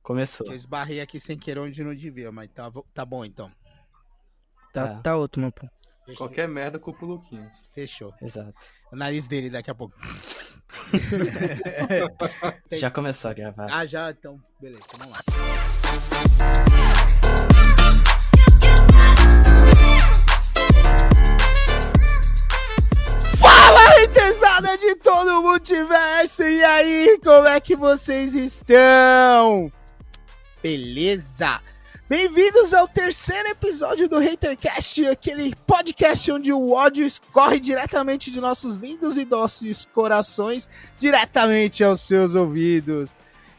Começou. Eu esbarrei aqui sem querer onde não devia, mas tá bom então. Tá ótimo, pô. Fechou. Qualquer merda culpa o Luquinhas. Fechou. Exato. O nariz dele daqui a pouco. Já começou a gravar. Ah, já? Então, beleza, vamos lá. Fala, hatersada de todo o multiverso! E aí, como é que vocês estão? Beleza? Bem-vindos ao terceiro episódio do HaterCast, aquele podcast onde o ódio escorre diretamente de nossos lindos e doces corações, diretamente aos seus ouvidos.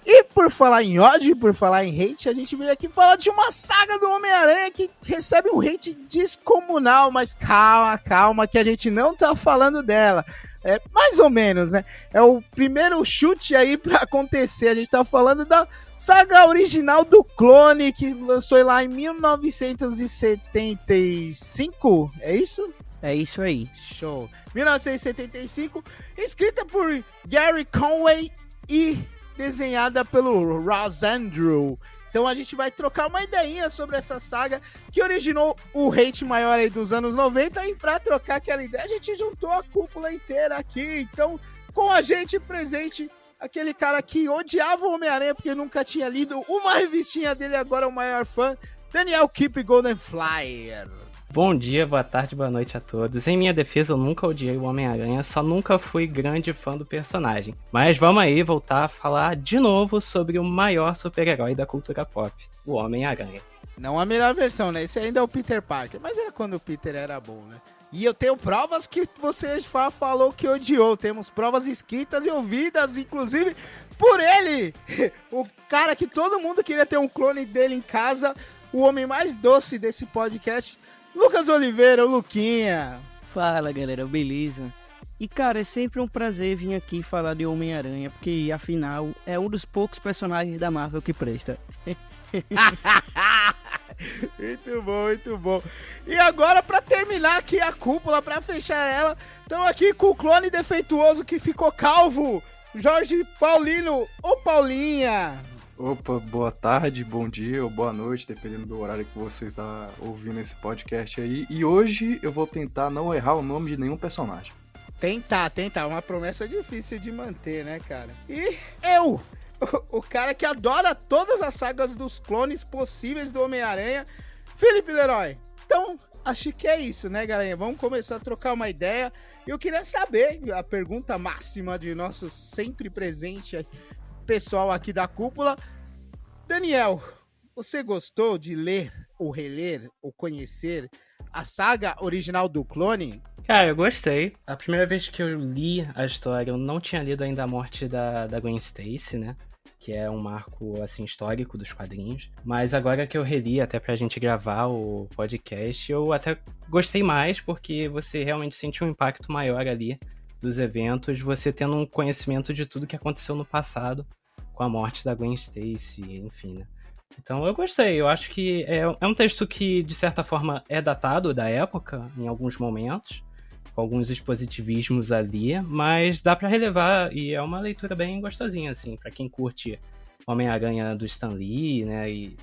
E por falar em ódio, por falar em hate, a gente veio aqui falar de uma saga do Homem-Aranha que recebe um hate descomunal, mas calma, que a gente não tá falando dela. É mais ou menos, né? É o primeiro chute aí pra acontecer. A gente tá falando da saga original do Clone, que lançou lá em 1975, é isso? É isso aí. Show. 1975, escrita por Gary Conway e desenhada pelo Ross Andru. Então a gente vai trocar uma ideinha sobre essa saga que originou o hate maior aí dos anos 90, e pra trocar aquela ideia a gente juntou a cúpula inteira aqui. Então, com a gente presente, aquele cara que odiava o Homem-Aranha porque nunca tinha lido uma revistinha dele, agora é o maior fã, Daniel Keep Golden Flyer. Bom dia, boa tarde, boa noite a todos. Em minha defesa, eu nunca odiei o Homem-Aranha, só nunca fui grande fã do personagem. Mas vamos aí voltar a falar de novo sobre o maior super-herói da cultura pop, o Homem-Aranha. Não a melhor versão, né? Esse ainda é o Peter Parker, mas era quando o Peter era bom, né? E eu tenho provas que você falou que odiou. Temos provas escritas e ouvidas, inclusive, por ele. O cara que todo mundo queria ter um clone dele em casa, o homem mais doce desse podcast, Lucas Oliveira, o Luquinha. Fala, galera, beleza? E, cara, é sempre um prazer vir aqui falar de Homem-Aranha, porque, afinal, é um dos poucos personagens da Marvel que presta. Muito bom, muito bom. E agora, pra terminar aqui a cúpula, pra fechar ela, estamos aqui com o clone defeituoso que ficou calvo, Jorge Paulino, ou Paulinha. Opa, boa tarde, bom dia ou boa noite, dependendo do horário que você está ouvindo esse podcast aí. E hoje eu vou tentar não errar o nome de nenhum personagem. Tentar, uma promessa difícil de manter, né, cara? E eu, o cara que adora todas as sagas dos clones possíveis do Homem-Aranha, Felipe Leroy. Então, acho que é isso, né, galera? Vamos começar a trocar uma ideia. Eu queria saber, a pergunta máxima de nosso sempre presente pessoal aqui da cúpula. Daniel, você gostou de ler, ou reler, ou conhecer a saga original do Clone? Cara, eu gostei. A primeira vez que eu li a história, eu não tinha lido ainda a morte da Gwen Stacy, né? Que é um marco, assim, histórico dos quadrinhos. Mas agora que eu reli, até pra gente gravar o podcast, eu até gostei mais, porque você realmente sente um impacto maior ali dos eventos, você tendo um conhecimento de tudo que aconteceu no passado, com a morte da Gwen Stacy, enfim, né? Então eu gostei, eu acho que é um texto que, de certa forma, é datado da época, em alguns momentos, com alguns expositivismos ali, mas dá pra relevar, e é uma leitura bem gostosinha, assim, pra quem curte Homem-Aranha do Stan Lee, né, e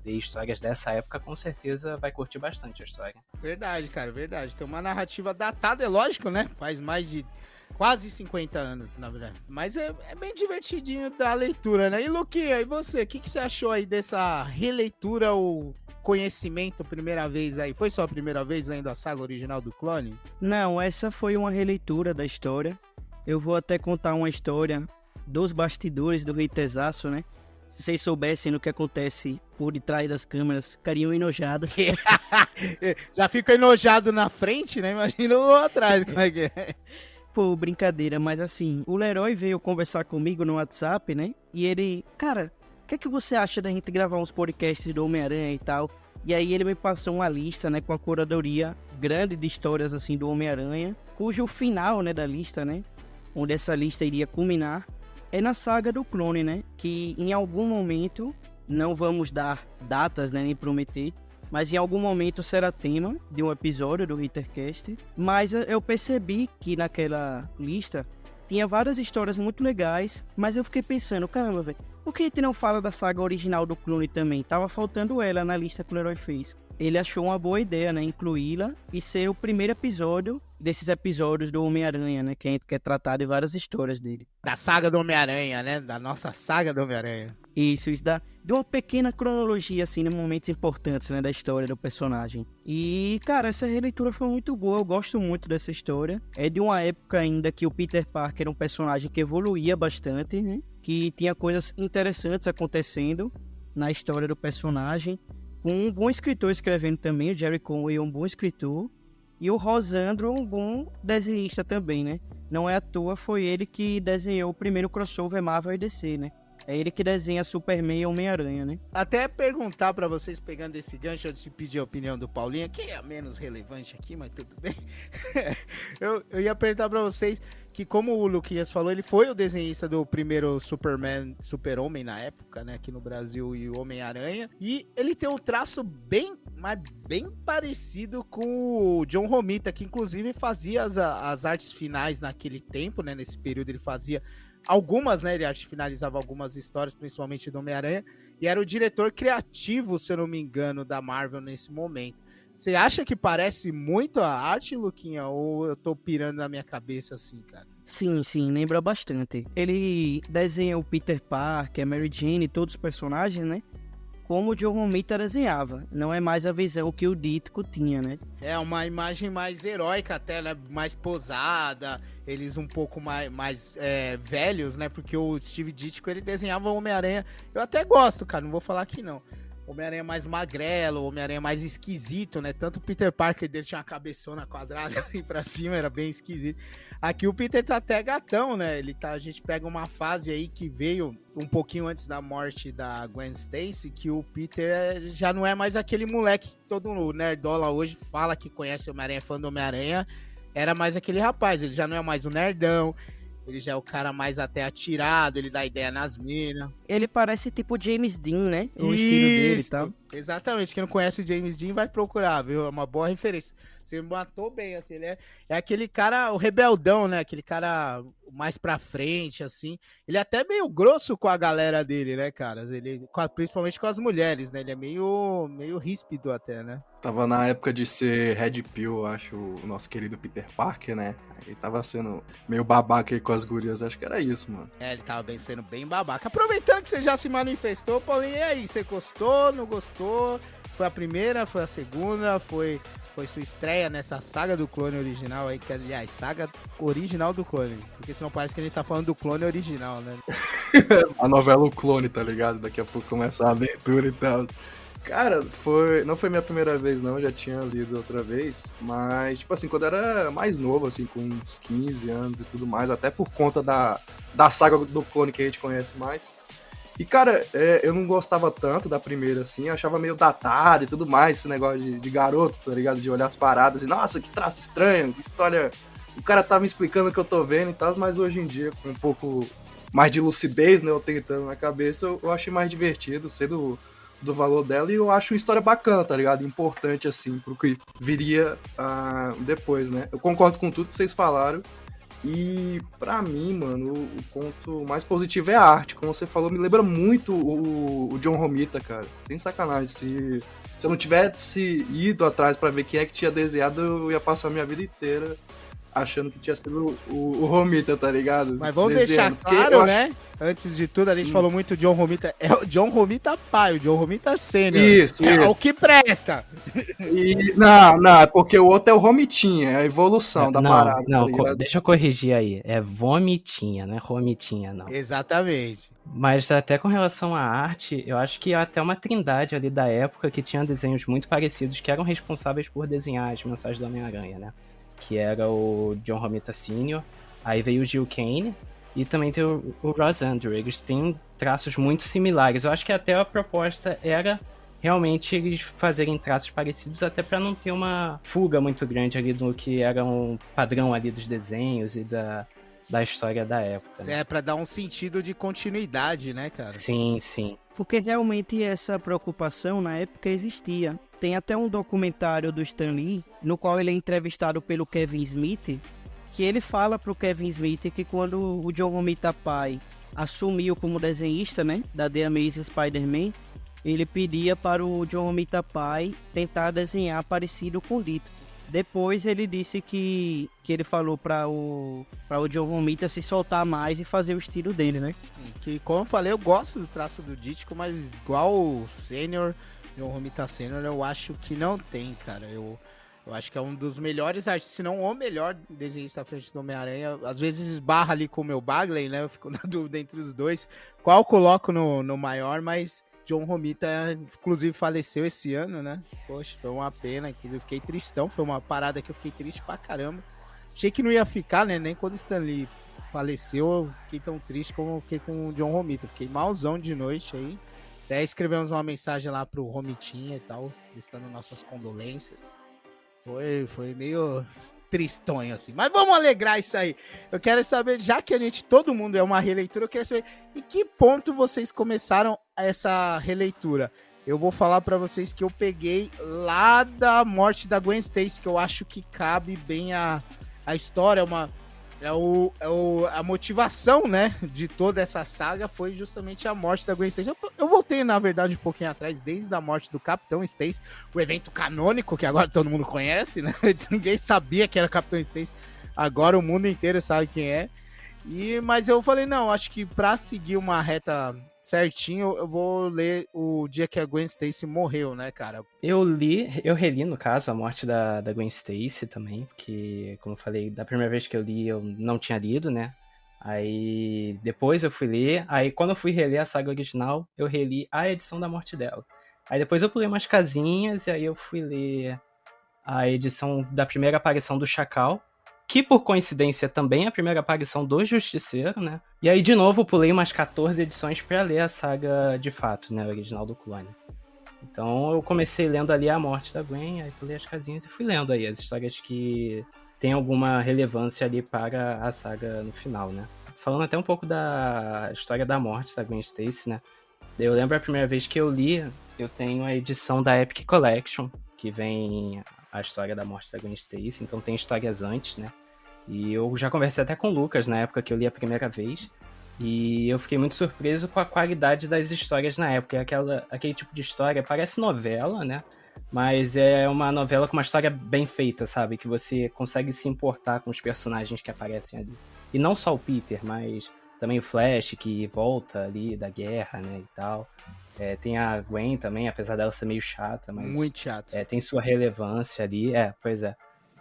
ler histórias dessa época, com certeza vai curtir bastante a história. Verdade, cara, verdade. Tem uma narrativa datada, é lógico, né? Faz mais de quase 50 anos, na verdade. Mas é bem divertidinho da leitura, né? E Luquinha, e você? O que você achou aí dessa releitura ou conhecimento primeira vez aí? Foi só a primeira vez lendo a saga original do Clone? Não, essa foi uma releitura da história. Eu vou até contar uma história dos bastidores do Haterzaço, né? Se vocês soubessem no que acontece por detrás das câmeras, ficariam enojadas. Já fica enojado na frente, né? Imagina o atrás, como é que é. Pô, brincadeira, mas assim, o Leroy veio conversar comigo no WhatsApp, né? E ele, cara, o que é que você acha da gente gravar uns podcasts do Homem-Aranha e tal? E aí ele me passou uma lista, né, com a curadoria grande de histórias, assim, do Homem-Aranha, cujo final, né, da lista, né, onde essa lista iria culminar, é na saga do Clone, né? Que em algum momento, não vamos dar datas, né, nem prometer, mas em algum momento será tema de um episódio do HaterCast. Mas eu percebi que naquela lista tinha várias histórias muito legais, mas eu fiquei pensando, caramba, velho, Por que a gente não fala da saga original do Clone também? Tava faltando ela na lista que o Leroy fez. Ele achou uma boa ideia, né? Incluí-la e ser o primeiro episódio desses episódios do Homem-Aranha, né? Que a gente quer tratar de várias histórias dele. Da saga do Homem-Aranha, né? Da nossa saga do Homem-Aranha. Isso dá de uma pequena cronologia, assim, em momentos importantes, né? Da história do personagem. E, cara, essa releitura foi muito boa. Eu gosto muito dessa história. É de uma época ainda que o Peter Parker era um personagem que evoluía bastante, né? Que tinha coisas interessantes acontecendo na história do personagem. Com um bom escritor escrevendo também, o Jerry Conway é um bom escritor. E o Rosandro um bom desenhista também, né? Não é à toa, foi ele que desenhou o primeiro crossover Marvel e DC, né? É ele que desenha Superman e Homem-Aranha, né? Até perguntar pra vocês, pegando esse gancho, antes de pedir a opinião do Paulinho, que é a menos relevante aqui, mas tudo bem. eu ia perguntar pra vocês que, como o Luquinhas falou, ele foi o desenhista do primeiro Superman, Super-Homem na época, né, aqui no Brasil, e o Homem-Aranha. E ele tem um traço bem parecido com o John Romita, que inclusive fazia as artes finais naquele tempo, né, nesse período ele fazia algumas, né, ele finalizava algumas histórias, principalmente do Homem-Aranha, e era o diretor criativo, se eu não me engano, da Marvel nesse momento. Você acha que parece muito a arte, Luquinha, ou eu tô pirando na minha cabeça assim, cara? Sim, lembra bastante. Ele desenha o Peter Parker, a Mary Jane, todos os personagens, né? Como o John Romita desenhava. Não é mais a visão que o Ditko tinha, né? É uma imagem mais heróica até, né? Mais posada, eles um pouco mais velhos, né? Porque o Steve Ditko, ele desenhava o Homem-Aranha. Eu até gosto, cara, não vou falar que não. Homem-Aranha mais magrelo, Homem-Aranha mais esquisito, né? Tanto o Peter Parker dele tinha uma cabeçona quadrada assim pra cima, era bem esquisito. Aqui o Peter tá até gatão, né? A gente pega uma fase aí que veio um pouquinho antes da morte da Gwen Stacy, que o Peter já não é mais aquele moleque que todo nerdola hoje fala que conhece o Homem-Aranha, fã do Homem-Aranha. Era mais aquele rapaz, ele já não é mais o nerdão. Ele já é o cara mais até atirado, ele dá ideia nas minas. Ele parece tipo James Dean, né? O estilo dele e tal. Exatamente, quem não conhece o James Dean vai procurar, viu? É uma boa referência. Você me matou bem, assim, ele é aquele cara, o rebeldão, né? Aquele cara mais pra frente, assim. Ele é até meio grosso com a galera dele, né, cara? Principalmente com as mulheres, né? Ele é meio ríspido até, né? Tava na época de ser Red Pill, acho, o nosso querido Peter Parker, né? Ele tava sendo meio babaca aí com as gurias, acho que era isso, mano. Ele tava sendo bem babaca. Aproveitando que você já se manifestou, Paulinho, e aí? Você gostou, não gostou? Foi a primeira, foi a segunda, foi sua estreia nessa saga do clone original aí, que aliás, saga original do clone, porque senão parece que a gente tá falando do clone original, né? A novela O Clone, tá ligado? Daqui a pouco começa a aventura e tal. Cara, não foi minha primeira vez não, eu já tinha lido outra vez, mas, tipo assim, quando eu era mais novo, assim, com uns 15 anos e tudo mais, até por conta da saga do clone que a gente conhece mais. E, cara, eu não gostava tanto da primeira, assim, eu achava meio datado e tudo mais, esse negócio de garoto, tá ligado? De olhar as paradas e, nossa, que traço estranho, que história... O cara tá me explicando o que eu tô vendo e tal, mas hoje em dia, com um pouco mais de lucidez, né, eu tentando na cabeça, eu achei mais divertido, sei do valor dela, e eu acho uma história bacana, tá ligado? Importante, assim, pro que viria depois, né? Eu concordo com tudo que vocês falaram. E pra mim, mano, o ponto mais positivo é a arte. Como você falou, me lembra muito o John Romita, cara. Sem sacanagem. Se eu não tivesse ido atrás pra ver quem é que tinha desenhado, eu ia passar minha vida inteira achando que tinha sido o Romita, tá ligado? Mas vamos deixar claro, né? Antes de tudo, a gente falou muito John Romita. É o John Romita pai, o John Romita sênior. Isso. É o que presta. Não, porque o outro é o Romitinha, é a evolução da parada. Não, tá deixa eu corrigir aí. É Vomitinha, não é Romitinha, não. Exatamente. Mas até com relação à arte, eu acho que é até uma trindade ali da época que tinha desenhos muito parecidos, que eram responsáveis por desenhar as mensagens do Homem-Aranha, né? Que era o John Romita Sr., aí veio o Gil Kane, e também tem o Ross Andrew. Eles têm traços muito similares. Eu acho que até a proposta era realmente eles fazerem traços parecidos, até para não ter uma fuga muito grande ali do que era um padrão ali dos desenhos e da história da época. Né? É, para dar um sentido de continuidade, né, cara? Sim. Porque realmente essa preocupação na época existia. Tem até um documentário do Stan Lee, no qual ele é entrevistado pelo Kevin Smith, que ele fala pro Kevin Smith que quando o John Romita pai assumiu como desenhista, né, da The Amazing Spider-Man, ele pedia para o John Romita Pai tentar desenhar parecido com o Ditko. Depois ele disse que ele falou para o John Romita se soltar mais e fazer o estilo dele, né? Que, como eu falei, eu gosto do traço do Ditko, mas igual o Sênior, John Romita Sênior, eu acho que não tem, cara. Eu acho que é um dos melhores artistas, se não o melhor desenhista à frente do Homem-Aranha. Às vezes esbarra ali com o meu Bagley, né? Eu fico na dúvida entre os dois. Qual eu coloco no maior, mas John Romita, inclusive, faleceu esse ano, né? Poxa, foi uma pena, inclusive fiquei tristão. Foi uma parada que eu fiquei triste pra caramba. Achei que não ia ficar, né? Nem quando o Stan Lee faleceu, eu fiquei tão triste como eu fiquei com o John Romita. Fiquei malzão de noite aí. Até escrevemos uma mensagem lá pro Romitinha e tal, listando nossas condolências. Foi meio tristonho, assim. Mas vamos alegrar isso aí. Eu quero saber, já que todo mundo é uma releitura, eu quero saber em que ponto vocês começaram essa releitura. Eu vou falar pra vocês que eu peguei lá da morte da Gwen Stacy, que eu acho que cabe bem a história, a motivação, né, de toda essa saga foi justamente a morte da Gwen Stacy. Eu voltei, na verdade, um pouquinho atrás, desde a morte do Capitão Stacy, o evento canônico, que agora todo mundo conhece, né? Ninguém sabia que era o Capitão Stacy, agora o mundo inteiro sabe quem é. Mas eu falei, não, acho que pra seguir uma reta certinho, eu vou ler o dia que a Gwen Stacy morreu, né, cara? Eu reli, no caso, a morte da Gwen Stacy também, porque, como eu falei, da primeira vez que eu li, eu não tinha lido, né? Aí, depois eu fui ler, aí quando eu fui reler a saga original, eu reli a edição da morte dela. Aí depois eu pulei umas casinhas, e aí eu fui ler a edição da primeira aparição do Chacal, que por coincidência também é a primeira aparição do Justiceiro, né? E aí, de novo, eu pulei umas 14 edições pra ler a saga de fato, né? O original do clone. Então eu comecei lendo ali a morte da Gwen, aí pulei as casinhas e fui lendo aí as histórias que tem alguma relevância ali para a saga no final, né? Falando até um pouco da história da morte da Gwen Stacy, né? Eu lembro a primeira vez que eu li, eu tenho a edição da Epic Collection, que vem a história da morte da Gwen Stacy, então tem histórias antes, né? E eu já conversei até com o Lucas na época que eu li a primeira vez, e eu fiquei muito surpreso com a qualidade das histórias na época. Aquele tipo de história, parece novela, né? Mas é uma novela com uma história bem feita, sabe? Que você consegue se importar com os personagens que aparecem ali. E não só o Peter, mas também o Flash, que volta ali da guerra, né, e tal. Tem a Gwen também, apesar dela ser meio chata, mas... Muito chata. Tem sua relevância ali, pois é.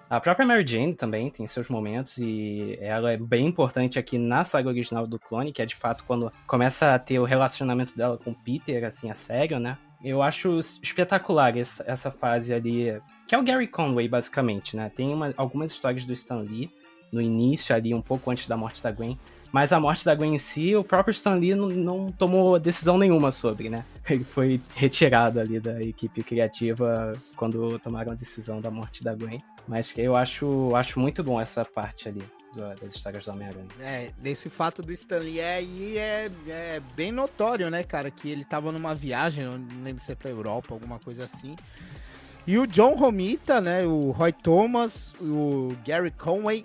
A própria Mary Jane também tem seus momentos, e ela é bem importante aqui na saga original do clone, que é de fato quando começa a ter o relacionamento dela com o Peter, assim, a sério, né? Eu acho espetacular essa fase ali, que é o Gary Conway, basicamente, né? Tem algumas histórias do Stan Lee, no início ali, um pouco antes da morte da Gwen, mas a morte da Gwen em si, o próprio Stan Lee não tomou decisão nenhuma sobre, né? Ele foi retirado ali da equipe criativa quando tomaram a decisão da morte da Gwen. Mas eu acho muito bom essa parte ali das histórias do Homem-Aranha. Nesse fato do Stan Lee é bem notório, né, cara? Que ele tava numa viagem, eu não lembro se é pra Europa, alguma coisa assim. E o John Romita, né, o Roy Thomas, o Gary Conway,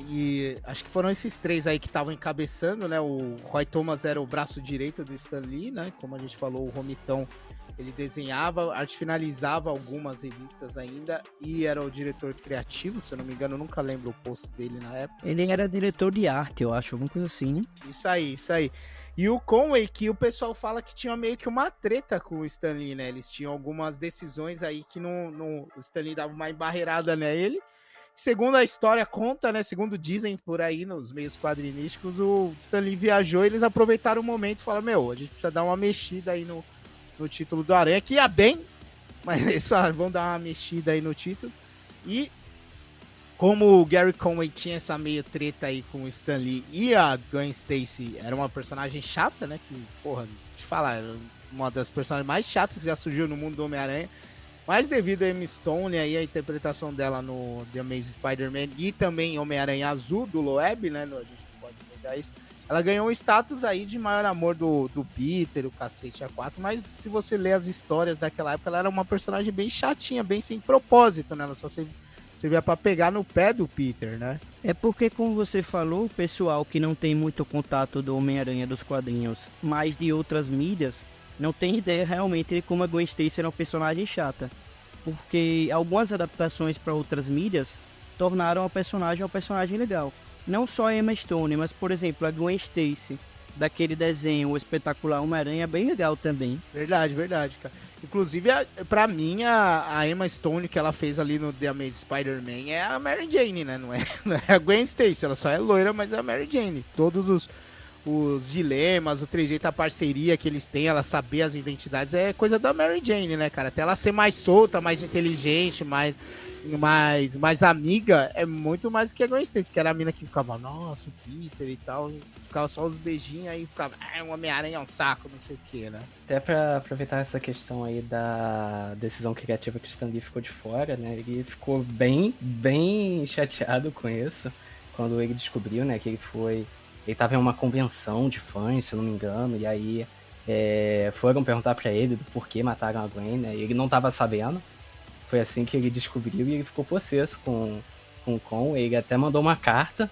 e acho que foram esses três aí que estavam encabeçando, né? O Roy Thomas era o braço direito do Stan Lee, né? Como a gente falou, o Romitão, ele desenhava, arte finalizava algumas revistas ainda e era o diretor criativo, se eu não me engano, eu nunca lembro o posto dele na época. Ele era diretor de arte, eu acho, alguma coisa assim, né? Isso aí. E o Conway, que o pessoal fala que tinha meio que uma treta com o Stan Lee, né? Eles tinham algumas decisões aí que o Stan Lee dava uma embarreirada nele. Segundo a história conta, né? Segundo dizem por aí nos meios quadrinísticos, o Stan Lee viajou e eles aproveitaram o momento e falaram, a gente precisa dar uma mexida aí no título do Aranha, que ia bem, mas eles falaram, vão dar uma mexida aí no título. E como o Gary Conway tinha essa meio treta aí com o Stan Lee e a Gwen Stacy era uma personagem chata, né? Que, te falar, era uma das personagens mais chatas que já surgiu no mundo do Homem-Aranha. Mas devido a Emma Stone aí, a interpretação dela no The Amazing Spider-Man e também Homem-Aranha Azul do Loeb, né? A gente pode pegar isso. Ela ganhou um status aí de maior amor do Peter, o cacete A4, mas se você ler as histórias daquela época, ela era uma personagem bem chatinha, bem sem propósito, né? Ela só servia pra pegar no pé do Peter, né? É porque, como você falou, o pessoal que não tem muito contato do Homem-Aranha dos quadrinhos, mas de outras mídias, não tem ideia realmente de como a Gwen Stacy era uma personagem chata. Porque algumas adaptações para outras mídias tornaram a personagem uma personagem legal. Não só a Emma Stone, mas, por exemplo, a Gwen Stacy, daquele desenho, o espetacular Homem-Aranha, é bem legal também. Verdade, verdade, cara. Inclusive, pra mim, a Emma Stone que ela fez ali no The Amazing Spider-Man é a Mary Jane, né? Não é, não é a Gwen Stacy, ela só é loira, mas é a Mary Jane. Todos os dilemas, o trejeito, a parceria que eles têm, ela saber as identidades, é coisa da Mary Jane, né, cara? Até ela ser mais solta, mais inteligente, mais amiga, é muito mais do que a Gwen Stacy, que era a mina que ficava, nossa, o Peter e tal, ficava só os beijinhos, aí ficava, um Homem-Aranha é um saco, não sei o que, né? Até pra aproveitar essa questão aí da decisão criativa que o Stan Lee ficou de fora, né? Ele ficou bem chateado com isso, quando ele descobriu, né, que ele tava em uma convenção de fãs, se eu não me engano, e aí foram perguntar pra ele do porquê mataram a Gwen, né? E ele não tava sabendo. Foi assim que ele descobriu e ele ficou possesso com o Conway. Ele até mandou uma carta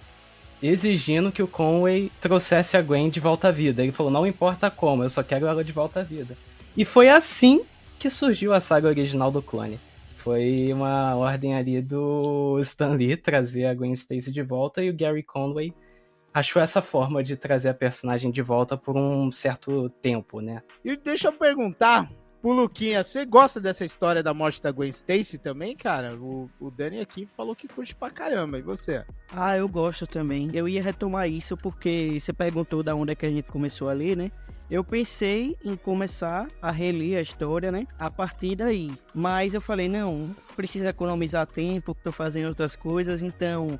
exigindo que o Conway trouxesse a Gwen de volta à vida. Ele falou, não importa como, eu só quero ela de volta à vida. E foi assim que surgiu a saga original do clone. Foi uma ordem ali do Stan Lee trazer a Gwen Stacy de volta, e o Gary Conway achou essa forma de trazer a personagem de volta por um certo tempo, né? E deixa eu perguntar pro Luquinha, você gosta dessa história da morte da Gwen Stacy também, cara? O Dani aqui falou que curte pra caramba, e você? Ah, eu gosto também. Eu ia retomar isso porque você perguntou da onde é que a gente começou a ler, né? Eu pensei em começar a reler a história, né? A partir daí. Mas eu falei, não, preciso economizar tempo, tô fazendo outras coisas, então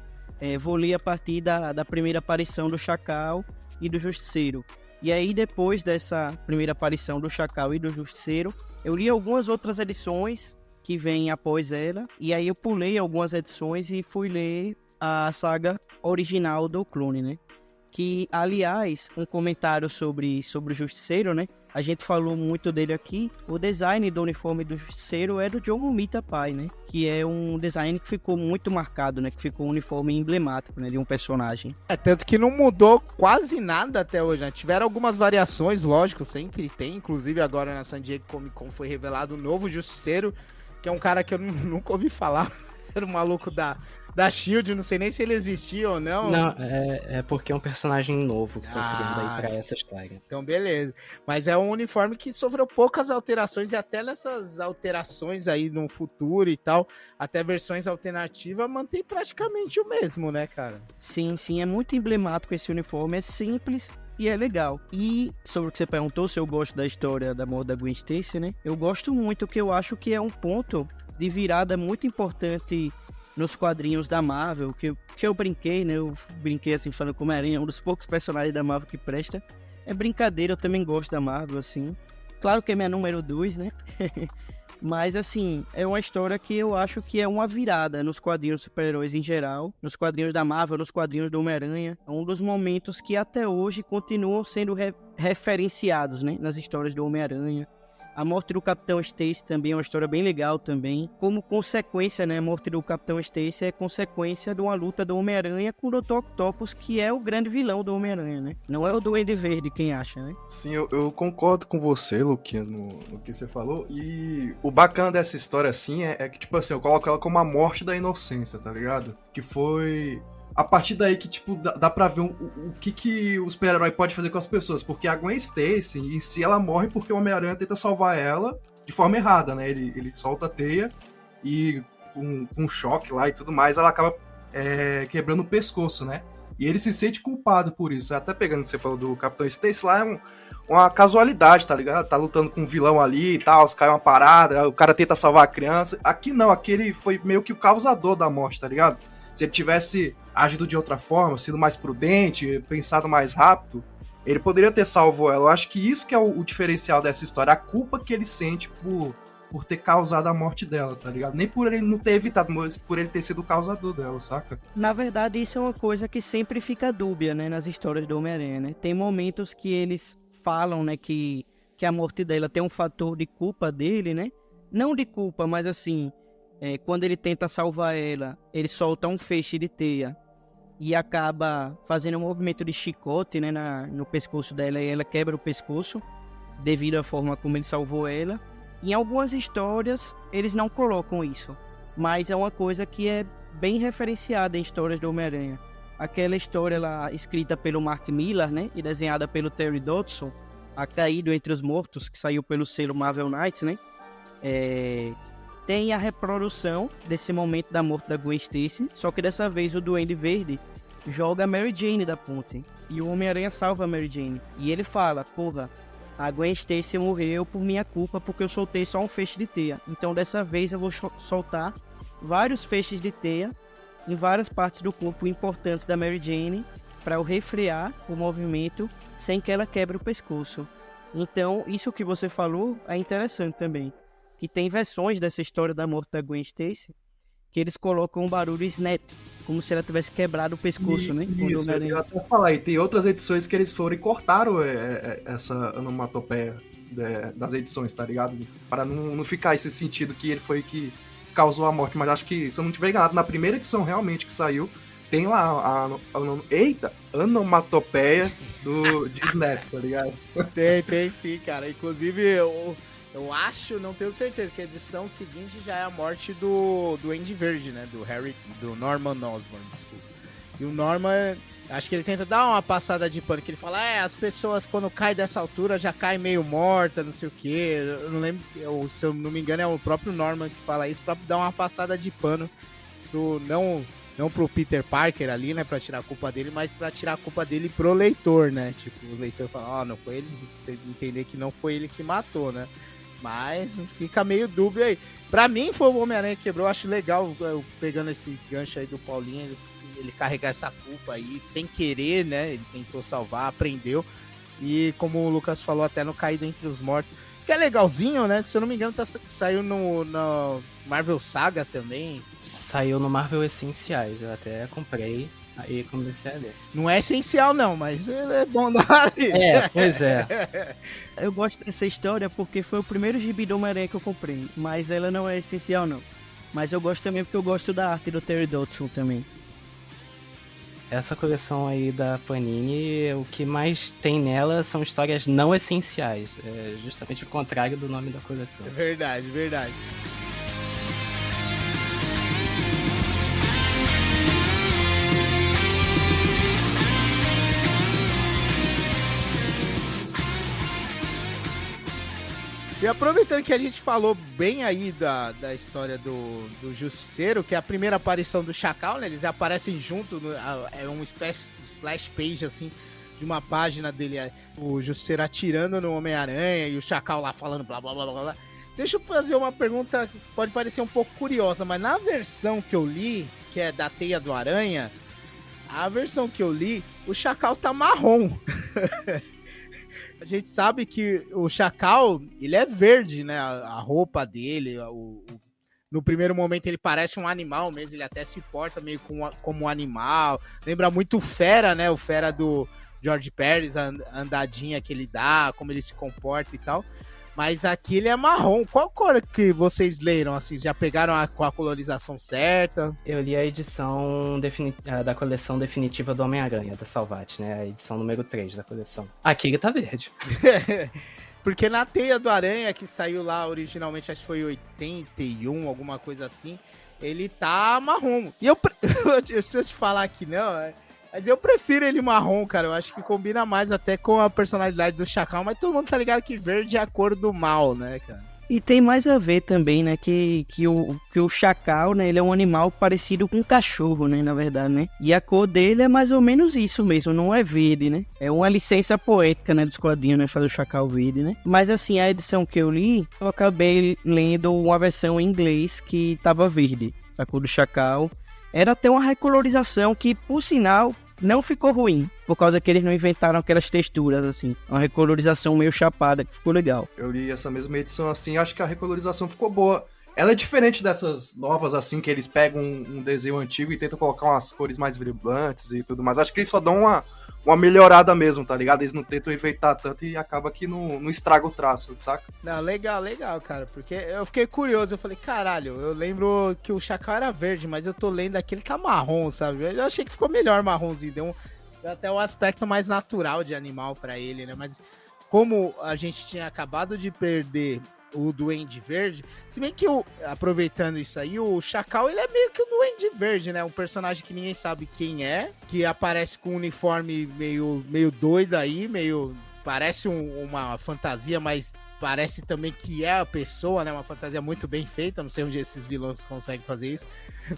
vou ler a partir da primeira aparição do Chacal e do Justiceiro. E aí, depois dessa primeira aparição do Chacal e do Justiceiro, eu li algumas outras edições que vêm após ela. E aí eu pulei algumas edições e fui ler a saga original do clone, né? Que, aliás, um comentário sobre o Justiceiro, né? A gente falou muito dele aqui. O design do uniforme do Justiceiro é do John Romita Pai, né? Que é um design que ficou muito marcado, né? Que ficou um uniforme emblemático, né? De um personagem. Tanto que não mudou quase nada até hoje, né? Tiveram algumas variações, lógico, sempre tem. Inclusive agora na San Diego Comic Con foi revelado o novo Justiceiro, que é um cara que eu nunca ouvi falar. Era o maluco da SHIELD, não sei nem se ele existia ou não. Não, é porque é um personagem novo que estão criando aí pra essa história. Então, beleza. Mas é um uniforme que sofreu poucas alterações, e até nessas alterações aí no futuro e tal, até versões alternativas, mantém praticamente o mesmo, né, cara? Sim, é muito emblemático esse uniforme, é simples e é legal. E sobre o que você perguntou, se eu gosto da história da morte da Gwen Stacy, né? Eu gosto muito, que eu acho que é um ponto de virada muito importante nos quadrinhos da Marvel, que eu brinquei, né? Eu brinquei assim, falando como Homem-Aranha, um dos poucos personagens da Marvel que presta. É brincadeira, eu também gosto da Marvel, assim. Claro que é minha número 2, né? Mas, assim, é uma história que eu acho que é uma virada nos quadrinhos de super-heróis em geral, nos quadrinhos da Marvel, nos quadrinhos do Homem-Aranha. É um dos momentos que até hoje continuam sendo referenciados, né? Nas histórias do Homem-Aranha. A morte do Capitão Stacy também é uma história bem legal também. Como consequência, né? A morte do Capitão Stacy é consequência de uma luta do Homem-Aranha com o Dr. Octopus, que é o grande vilão do Homem-Aranha, né? Não é o Duende Verde, quem acha, né? Sim, eu concordo com você, Luquinha, no que você falou. E o bacana dessa história, assim, é que, tipo assim, eu coloco ela como a morte da inocência, tá ligado? Que foi... A partir daí que, tipo, dá pra ver o que o super-herói pode fazer com as pessoas. Porque a Gwen Stacy, em si, ela morre porque o Homem-Aranha tenta salvar ela de forma errada, né? Ele solta a teia e com um choque lá e tudo mais, ela acaba quebrando o pescoço, né? E ele se sente culpado por isso. Até pegando o que você falou do Capitão Stacy lá, é uma casualidade, tá ligado? Tá lutando com um vilão ali e tal, cai uma parada, o cara tenta salvar a criança. Aqui não, aqui ele foi meio que o causador da morte, tá ligado? Se ele tivesse agido de outra forma, sido mais prudente, pensado mais rápido, ele poderia ter salvo ela. Eu acho que isso que é o diferencial dessa história, a culpa que ele sente por ter causado a morte dela, tá ligado? Nem por ele não ter evitado, mas por ele ter sido o causador dela, saca? Na verdade, isso é uma coisa que sempre fica dúbia, né, nas histórias do Homem-Aranha, né? Tem momentos que eles falam, né, que a morte dela tem um fator de culpa dele, né? Não de culpa, mas assim... quando ele tenta salvar ela, ele solta um feixe de teia e acaba fazendo um movimento de chicote, né, no pescoço dela, e ela quebra o pescoço devido à forma como ele salvou ela. Em algumas histórias eles não colocam isso, mas é uma coisa que é bem referenciada em histórias do Homem-Aranha. Aquela história lá escrita pelo Mark Millar, né, e desenhada pelo Terry Dodson, A Caído Entre os Mortos, que saiu pelo selo Marvel Knights, né, tem a reprodução desse momento da morte da Gwen Stacy, só que dessa vez o Duende Verde joga a Mary Jane da ponte, e o Homem-Aranha salva a Mary Jane, e ele fala, porra, a Gwen Stacy morreu por minha culpa porque eu soltei só um feixe de teia, então dessa vez eu vou soltar vários feixes de teia em várias partes do corpo importantes da Mary Jane para eu refrear o movimento sem que ela quebre o pescoço. Então, isso que você falou é interessante também, que tem versões dessa história da morte da Gwen Stacy que eles colocam um barulho snap, como se ela tivesse quebrado o pescoço, né? Isso, eu ia até falar, e tem outras edições que eles foram e cortaram essa onomatopeia das edições, tá ligado? Para não ficar esse sentido que ele foi que causou a morte, mas acho que, se eu não tiver enganado, na primeira edição realmente que saiu, tem lá a onomatopeia de Snap, tá ligado? Tem sim, cara. Inclusive, eu acho, não tenho certeza, que a edição seguinte já é a morte do Duende Verde, né? Do Norman Osborn, desculpa. E o Norman, acho que ele tenta dar uma passada de pano, que ele fala, as pessoas quando caem dessa altura já caem meio morta, não sei o quê. Eu não lembro, se eu não me engano, é o próprio Norman que fala isso pra dar uma passada de pano não pro Peter Parker ali, né, pra tirar a culpa dele, mas pra tirar a culpa dele pro leitor, né? Tipo, o leitor fala, não foi ele, você entender que não foi ele que matou, né? Mas fica meio dúbio aí. Pra mim foi o Homem-Aranha que quebrou, eu acho legal, eu pegando esse gancho aí do Paulinho, ele carregar essa culpa aí, sem querer, né? Ele tentou salvar, aprendeu. E como o Lucas falou, até no Caído Entre os Mortos, que é legalzinho, né? Se eu não me engano, saiu no Marvel Saga também. Saiu no Marvel Essenciais, eu até comprei, aí comecei a ler. Não é essencial não, mas ele é bom dar ali. Pois é. Eu gosto dessa história porque foi o primeiro gibi do Homem-Aranha que eu comprei, mas ela não é essencial não. Mas eu gosto também porque eu gosto da arte do Terry Dodson também. Essa coleção aí da Panini, o que mais tem nela são histórias não essenciais. É justamente o contrário do nome da coleção. É verdade, verdade. E aproveitando que a gente falou bem aí da história do Justiceiro, que é a primeira aparição do Chacal, né? Eles aparecem junto, é um splash page, assim, de uma página dele, o Justiceiro atirando no Homem-Aranha e o Chacal lá falando blá, blá, blá, blá, blá. Deixa eu fazer uma pergunta que pode parecer um pouco curiosa, mas na versão que eu li, que é da Teia do Aranha, a versão que eu li, o Chacal tá marrom. A gente sabe que o Chacal, ele é verde, né? A roupa dele, no primeiro momento ele parece um animal mesmo, ele até se porta meio como um animal. Lembra muito o Fera, né? O Fera do George Pérez, a andadinha que ele dá, como ele se comporta e tal. Mas aqui ele é marrom. Qual cor que vocês leram, assim? Já pegaram com a colorização certa? Eu li a edição da coleção definitiva do Homem-Aranha, da Salvat, né? A edição número 3 da coleção. Aqui ele tá verde. Porque na Teia do Aranha, que saiu lá originalmente, acho que foi 81, alguma coisa assim, ele tá marrom. E se eu te falar aqui, não... Mas eu prefiro ele marrom, cara. Eu acho que combina mais até com a personalidade do Chacal. Mas todo mundo tá ligado que verde é a cor do mal, né, cara? E tem mais a ver também, né, que o Chacal, né, ele é um animal parecido com um cachorro, né, na verdade, né? E a cor dele é mais ou menos isso mesmo, não é verde, né? É uma licença poética, né, dos quadrinhos, né, fazer o Chacal verde, né? Mas assim, a edição que eu li, eu acabei lendo uma versão em inglês que tava verde, a cor do Chacal. Era até uma recolorização que, por sinal, não ficou ruim, por causa que eles não inventaram aquelas texturas, assim. Uma recolorização meio chapada, que ficou legal. Eu li essa mesma edição assim, acho que a recolorização ficou boa. Ela é diferente dessas novas, assim, que eles pegam um desenho antigo e tentam colocar umas cores mais vibrantes e tudo mais. Acho que eles só dão uma melhorada mesmo, tá ligado? Eles não tentam enfeitar tanto e acaba que não estraga o traço, saca? Não, legal, cara, porque eu fiquei curioso, eu falei, caralho, eu lembro que o Chacal era verde, mas eu tô lendo aquele tá marrom, sabe? Eu achei que ficou melhor marronzinho, deu até um aspecto mais natural de animal pra ele, né? Mas como a gente tinha acabado de perder o Duende Verde, se bem que, aproveitando isso aí, o Chacal, ele é meio que o Duende Verde, né? Um personagem que ninguém sabe quem é, que aparece com um uniforme meio doido aí, parece uma fantasia, mas parece também que é a pessoa, né? Uma fantasia muito bem feita, não sei onde esses vilões conseguem fazer isso,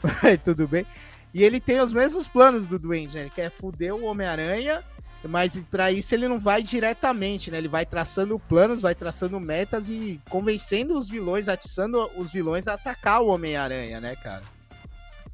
mas tudo bem. E ele tem os mesmos planos do Duende, né? Ele quer foder o Homem-Aranha, mas para isso ele não vai diretamente, né? Ele vai traçando planos, vai traçando metas e convencendo os vilões, atiçando os vilões a atacar o Homem-Aranha, né, cara?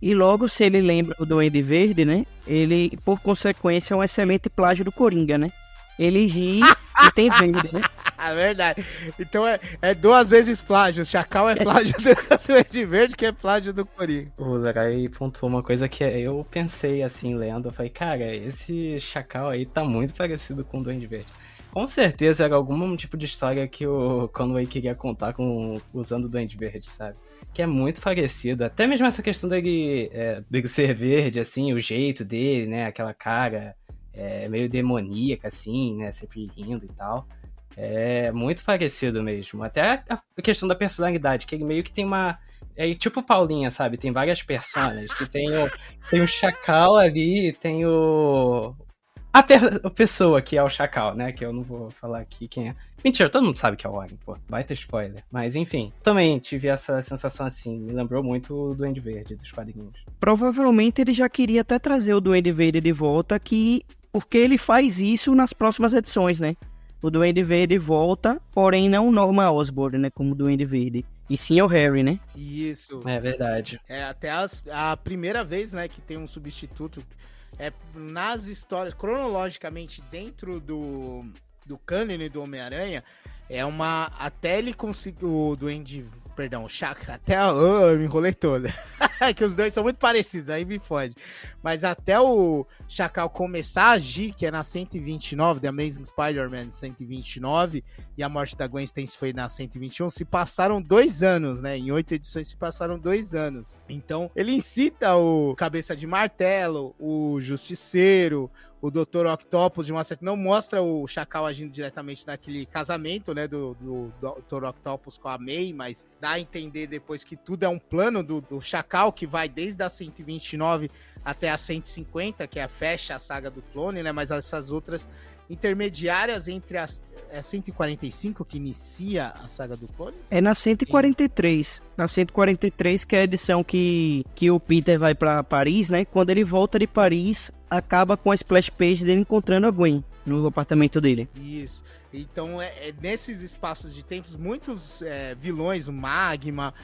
E logo, se ele lembra o Duende Verde, né? Ele, por consequência, é um excelente plágio do Coringa, né? Ele ri e tem verde, né? É verdade. Então é duas vezes plágio. O Chacal é plágio do Duende Verde, que é plágio do Coringa. O Lerai pontuou uma coisa que eu pensei assim, lendo. Eu falei, cara, esse Chacal aí tá muito parecido com o Duende Verde. Com certeza era algum tipo de história que o Conway queria contar usando o Duende Verde, sabe? Que é muito parecido. Até mesmo essa questão dele ser verde, assim, o jeito dele, né? Aquela cara meio demoníaca, assim, né? Sempre rindo e tal. É muito parecido mesmo. Até a questão da personalidade, que ele meio que tem uma... É tipo Paulinha, sabe? Tem várias personas. Que tem o Chacal ali, tem a pessoa que é o Chacal, né? Que eu não vou falar aqui quem é. Mentira, todo mundo sabe que é o Warren, pô. Baita spoiler. Mas enfim, também tive essa sensação assim. Me lembrou muito o Duende Verde dos quadrinhos. Provavelmente ele já queria até trazer o Duende Verde de volta, porque ele faz isso nas próximas edições, né? O Duende Verde volta, porém não o Norman Osborn, né? Como Duende Verde. E sim o Harry, né? Isso. É verdade. É até a primeira vez, né, que tem um substituto. Nas histórias, cronologicamente, dentro do cânone do Homem-Aranha, até ele conseguir o Duende, perdão, o Chacal, me enrolei toda. Que os dois são muito parecidos, aí me fode. Mas até o Chacal começar a agir, que é na 129, The Amazing Spider-Man 129, e a morte da Gwen Stacy foi na 121, se passaram 2 anos, né? Em 8 edições se passaram 2 anos. Então, ele incita o Cabeça de Martelo, o Justiceiro, o Dr. Octopus, de uma certa... Não mostra o Chacal agindo diretamente naquele casamento, né, do Dr. Octopus com a May, mas dá a entender depois que tudo é um plano do Chacal, que vai desde a 129 até a 150, que fecha a saga do clone, né, mas essas outras intermediárias entre as 145 que inicia a saga do clone? É na 143. Na 143, que é a edição que o Peter vai pra Paris, né? Quando ele volta de Paris, acaba com a splash page dele encontrando a Gwen no apartamento dele. Isso. Então, nesses espaços de tempos, muitos vilões, o Magma,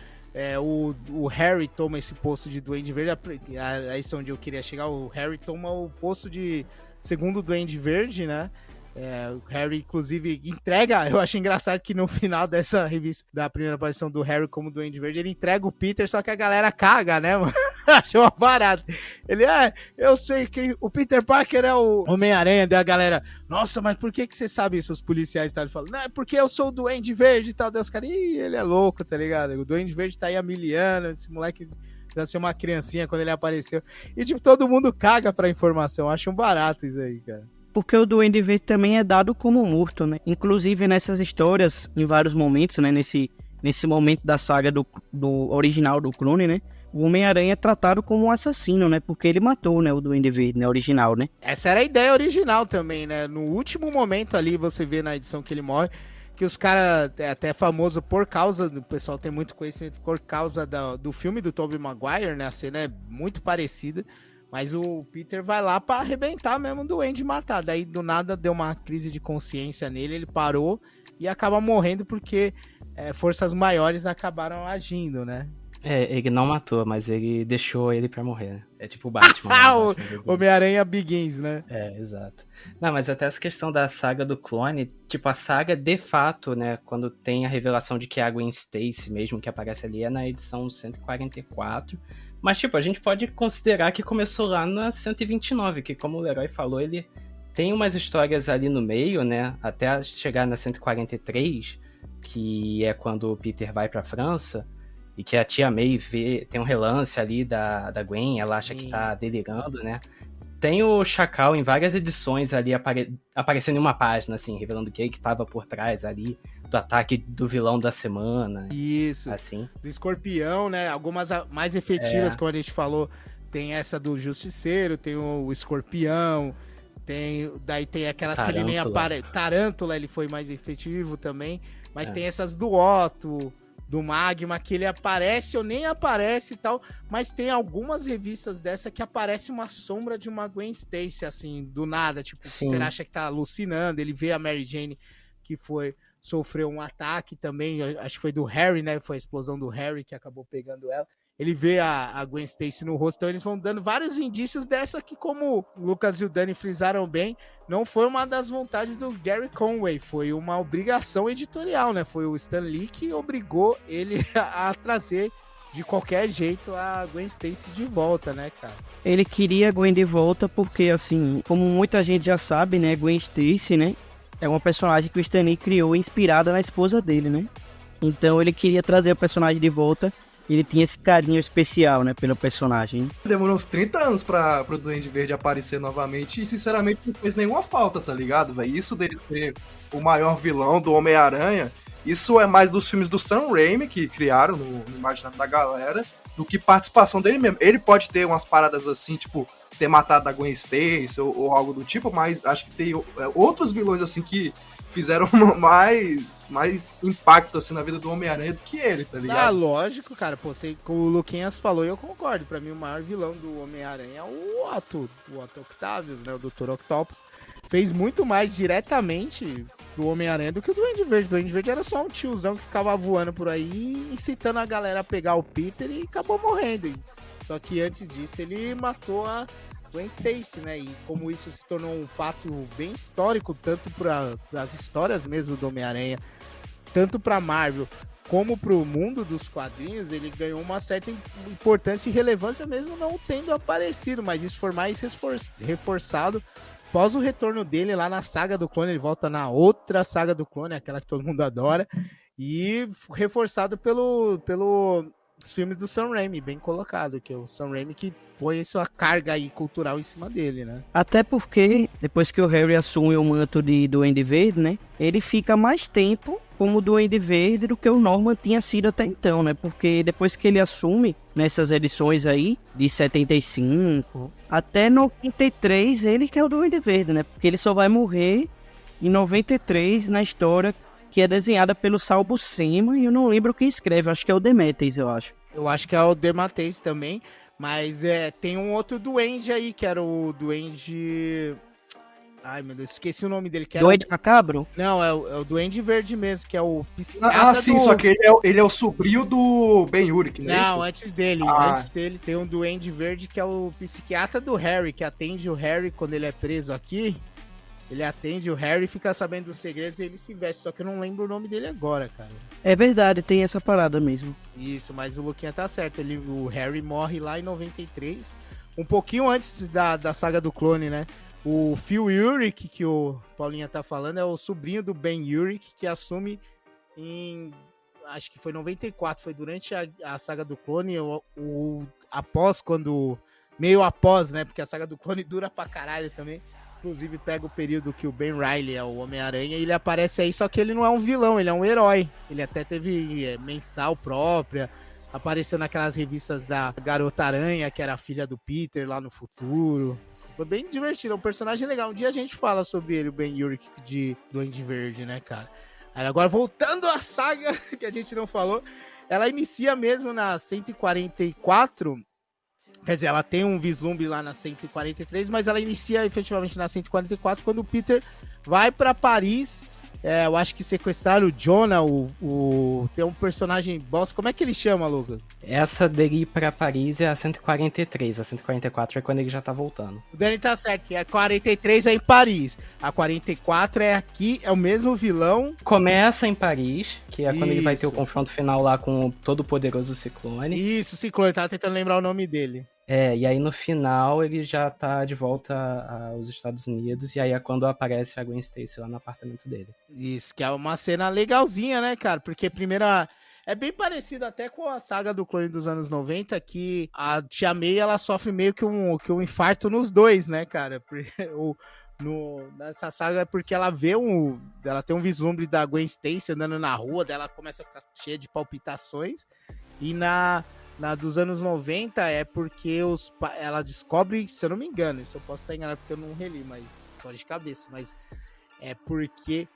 o Harry toma esse posto de Duende Verde, isso é onde eu queria chegar, o Harry toma o posto de segundo Duende Verde, né? O Harry, inclusive, entrega... Eu achei engraçado que no final dessa revista, da primeira aparição do Harry como Duende Verde, ele entrega o Peter, só que a galera caga, né, mano? Achou uma barata. Ele, eu sei que o Peter Parker é o Homem-Aranha, daí a galera, nossa, mas por que você sabe isso? Os policiais estavam falando, não, é porque eu sou o Duende Verde e tal. Daí os caras, ele é louco, tá ligado? O Duende Verde tá aí há 1000 anos, esse moleque já ser uma criancinha quando ele apareceu. E, tipo, todo mundo caga pra informação. Acho um barato isso aí, cara. Porque o Duende Verde também é dado como morto, né? Inclusive nessas histórias, em vários momentos, né? Nesse momento da saga do original do clone, né? O Homem-Aranha é tratado como um assassino, né? Porque ele matou, né? O Duende Verde, né? Original, né? Essa era a ideia original também, né? No último momento ali, você vê na edição que ele morre, que os caras, até famoso por causa, o pessoal tem muito conhecimento por causa do filme do Tobey Maguire, né? A cena é muito parecida. Mas o Peter vai lá pra arrebentar mesmo o Duende e matar. Daí, do nada, deu uma crise de consciência nele, ele parou e acaba morrendo porque forças maiores acabaram agindo, né? Ele não matou, mas ele deixou ele pra morrer, né? É tipo o Batman. Ah, né? Batman Homem-Aranha Begins, né? exato. Não, mas até essa questão da saga do clone, tipo, a saga, de fato, né, quando tem a revelação de que é a Gwen Stacy mesmo que aparece ali, é na edição 144. Mas, tipo, a gente pode considerar que começou lá na 129, que, como o Leroy falou, ele tem umas histórias ali no meio, né, até chegar na 143, que é quando o Peter vai pra França, e que a tia May tem um relance ali da Gwen, ela acha que tá delirando, né. Tem o Chacal em várias edições ali aparecendo em uma página, assim, revelando que tava por trás ali do ataque do vilão da semana. Isso. Assim. Do Escorpião, né? Algumas mais efetivas, como a gente falou, tem essa do Justiceiro, tem o Escorpião, daí tem aquelas que ele nem aparece. Tarântula, ele foi mais efetivo também, mas tem essas do Otto, do Magma, que ele aparece ou nem aparece e tal, mas tem algumas revistas dessa que aparece uma sombra de uma Gwen Stacy, assim, do nada, tipo, o Peter acha que tá alucinando, ele vê a Mary Jane que sofreu um ataque também, acho que foi do Harry, né, foi a explosão do Harry que acabou pegando ela, ele vê a Gwen Stacy no rosto, então eles vão dando vários indícios dessa que, como o Lucas e o Dani frisaram bem, não foi uma das vontades do Gary Conway, foi uma obrigação editorial, né? Foi o Stan Lee que obrigou ele a trazer de qualquer jeito a Gwen Stacy de volta, né, cara? Ele queria a Gwen de volta porque, assim, como muita gente já sabe, né, Gwen Stacy, né, é uma personagem que o Stan Lee criou inspirada na esposa dele, né? Então ele queria trazer o personagem de volta. Ele tinha esse carinho especial, né, pelo personagem. Demorou uns 30 anos pro Duende Verde aparecer novamente e, sinceramente, não fez nenhuma falta, tá ligado, velho? Isso dele ser o maior vilão do Homem-Aranha, isso é mais dos filmes do Sam Raimi, que criaram no imaginário da galera, do que participação dele mesmo. Ele pode ter umas paradas assim, tipo, ter matado a Gwen Stacy ou algo do tipo, mas acho que tem outros vilões, assim, que fizeram mais impacto assim na vida do Homem-Aranha do que ele, tá ligado? Ah, lógico, cara. Pô, como o Luquinhas falou, eu concordo. Pra mim, o maior vilão do Homem-Aranha é o Otto Octavius, né? O Dr. Octopus. Fez muito mais diretamente do Homem-Aranha do que o Duende Verde. O Duende Verde era só um tiozão que ficava voando por aí, incitando a galera a pegar o Peter e acabou morrendo. Só que antes disso, ele matou a Gwen Stacy, né? E como isso se tornou um fato bem histórico, tanto para as histórias mesmo do Homem-Aranha, tanto para Marvel como para o mundo dos quadrinhos, ele ganhou uma certa importância e relevância mesmo não tendo aparecido, mas isso foi mais reforçado após o retorno dele lá na saga do clone. Ele volta na outra saga do clone, aquela que todo mundo adora, e reforçado pelos filmes do Sam Raimi, bem colocado, que é o Sam Raimi que põe sua carga aí cultural em cima dele, né? Até porque, depois que o Harry assume o manto de Duende Verde, né, ele fica mais tempo como Duende Verde do que o Norman tinha sido até então, né? Porque depois que ele assume, nessas edições aí, de 75 até 93, ele que é o Duende Verde, né? Porque ele só vai morrer em 93 na história que é desenhada pelo Sal Buscema, e eu não lembro quem escreve, acho que é o Demetrius, eu acho. Eu acho que é o Demetrius também, mas tem um outro Duende aí, que era o Duende... Ai, meu Deus, esqueci o nome dele. Que era Duende Macabro? Não, é o Duende Verde mesmo, que é o psiquiatra sim, só que ele é o sobrinho do Ben Urich, né? Não, antes dele tem um Duende Verde que é o psiquiatra do Harry, que atende o Harry quando ele é preso aqui. Ele atende o Harry, fica sabendo dos segredos e ele se veste, só que eu não lembro o nome dele agora, cara. É verdade, tem essa parada mesmo. Isso, mas o Luquinha tá certo, o Harry morre lá em 93, um pouquinho antes da saga do clone, né? O Phil Urich, que o Paulinha tá falando, é o sobrinho do Ben Urich, que assume em... acho que foi 94, foi durante a saga do clone, após, meio após, né? Porque a saga do clone dura pra caralho também. Inclusive pega o período que o Ben Reilly é o Homem-Aranha e ele aparece aí, só que ele não é um vilão, ele é um herói. Ele até teve mensal própria, apareceu naquelas revistas da Garota Aranha, que era a filha do Peter lá no futuro. Foi bem divertido, é um personagem legal. Um dia a gente fala sobre ele, o Ben Urich de Duende Verde, né, cara? Aí agora, voltando à saga que a gente não falou, ela inicia mesmo na 144... Quer dizer, ela tem um vislumbre lá na 143, mas ela inicia efetivamente na 144, quando o Peter vai para Paris eu acho que sequestraram o Jonah, tem um personagem boss. Como é que ele chama, Lucas? Essa dele ir pra Paris é a 143, a 144 é quando ele já tá voltando. O Dani tá certo, que a 43 é em Paris. A 44 é aqui, é o mesmo vilão. Começa em Paris, que é quando ele vai ter o Isso. confronto final lá com o todo-poderoso Ciclone. Isso, Ciclone, tava tentando lembrar o nome dele. E aí no final ele já tá de volta aos Estados Unidos, e aí é quando aparece a Gwen Stacy lá no apartamento dele. Isso, que é uma cena legalzinha, né, cara? Porque primeira... É bem parecido até com a saga do Clone dos anos 90, que a Tia May, ela sofre meio que um infarto nos dois, né, cara? Nessa saga é porque ela vê ela tem um vislumbre da Gwen Stacy andando na rua, dela começa a ficar cheia de palpitações, e na dos anos 90 é porque ela descobre, se eu não me engano, isso eu posso estar enganado porque eu não reli, mas só de cabeça, mas é porque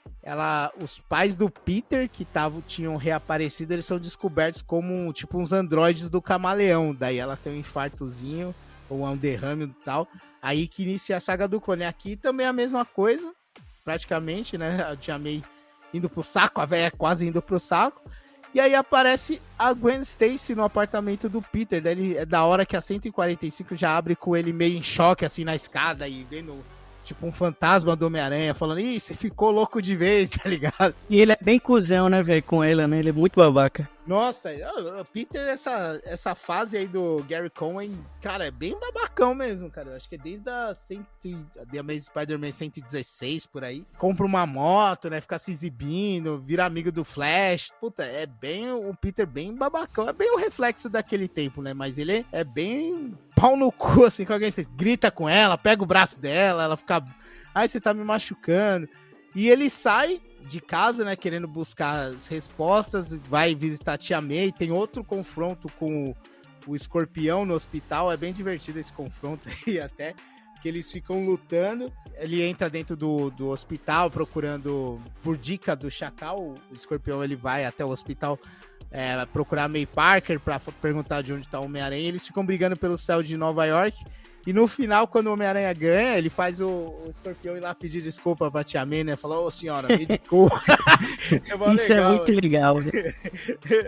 os pais do Peter que tinham reaparecido, eles são descobertos como tipo uns androides do Camaleão, daí ela tem um infartozinho ou um derrame e tal, aí que inicia a saga do clone. Aqui também é a mesma coisa, praticamente, né, a Tia May indo pro saco, a velha quase indo pro saco. E aí aparece a Gwen Stacy no apartamento do Peter. Daí é da hora que a 145 já abre com ele meio em choque, assim, na escada e vendo, tipo, um fantasma do Homem-Aranha falando, ih, você ficou louco de vez, tá ligado? E ele é bem cuzão, né, velho, com ela, né? Ele é muito babaca. Nossa, o Peter, essa fase aí do Gary Cohen, cara, é bem babacão mesmo, cara. Eu acho que é desde a The Amazing Spider-Man 116, por aí. Compra uma moto, né, fica se exibindo, vira amigo do Flash. Puta, é bem o Peter bem babacão. É bem o reflexo daquele tempo, né, mas ele é bem pau no cu, assim, com alguém. Você grita com ela, pega o braço dela, ela fica... Ai, você tá me machucando. E ele sai de casa, né, querendo buscar as respostas, vai visitar a Tia May, tem outro confronto com o Escorpião no hospital, é bem divertido esse confronto aí até, que eles ficam lutando, ele entra dentro do hospital procurando, por dica do Chacal, o Escorpião ele vai até o hospital procurar a May Parker pra perguntar de onde tá o Homem-Aranha, eles ficam brigando pelo céu de Nova York. E no final, quando o Homem-Aranha ganha, ele faz o Escorpião ir lá pedir desculpa pra Tia May, né? Falou, ô senhora, me desculpa. Isso legal, é muito legal. Né?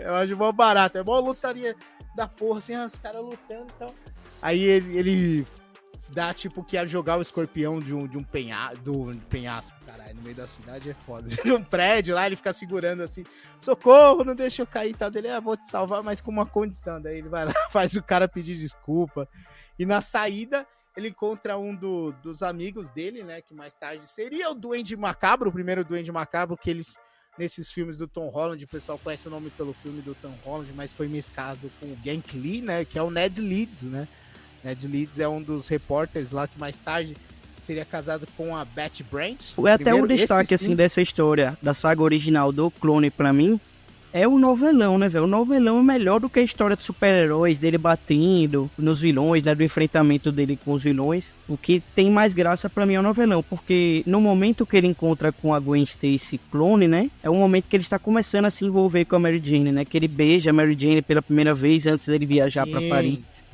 Eu acho mó barato. É mó lutaria da porra, assim, os caras lutando e tal. Aí ele dá, tipo, que ia jogar o Escorpião de um penhasco. Caralho, no meio da cidade é foda. De um prédio lá, ele fica segurando assim, socorro, não deixa eu cair e tal. Dele, vou te salvar, mas com uma condição. Daí ele vai lá, faz o cara pedir desculpa. E na saída, ele encontra um dos amigos dele, né? Que mais tarde seria o Duende Macabro, o primeiro Duende Macabro, que eles, nesses filmes do Tom Holland, o pessoal conhece o nome pelo filme do Tom Holland, mas foi mesclado com o Gank Lee, né? Que é o Ned Leeds, né? Ned Leeds é um dos repórteres lá que mais tarde seria casado com a Betty Brant. É até um destaque, assim, dessa história, da saga original do Clone, pra mim, é o novelão, né, velho? O novelão é melhor do que a história de super-heróis, dele batendo nos vilões, né? Do enfrentamento dele com os vilões. O que tem mais graça pra mim é o novelão, porque no momento que ele encontra com a Gwen Stacy clone, né? É o momento que ele está começando a se envolver com a Mary Jane, né? Que ele beija a Mary Jane pela primeira vez antes dele viajar pra Paris.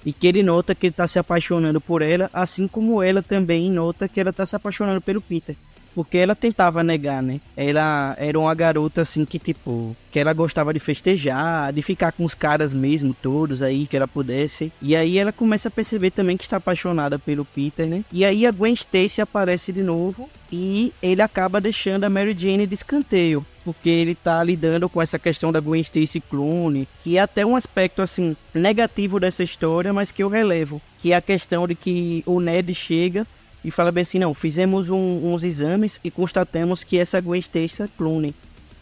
E que ele nota que ele tá se apaixonando por ela, assim como ela também nota que ela tá se apaixonando pelo Peter. Porque ela tentava negar, né? Ela era uma garota, assim, que tipo... Que ela gostava de festejar, de ficar com os caras mesmo, todos aí, que ela pudesse. E aí ela começa a perceber também que está apaixonada pelo Peter, né? E aí a Gwen Stacy aparece de novo e ele acaba deixando a Mary Jane de escanteio. Porque ele tá lidando com essa questão da Gwen Stacy clone, que é até um aspecto, assim, negativo dessa história, mas que eu relevo. Que é a questão de que o Ned chega... E fala bem assim, não, fizemos uns exames e constatamos que essa Gwen Stacy é clone.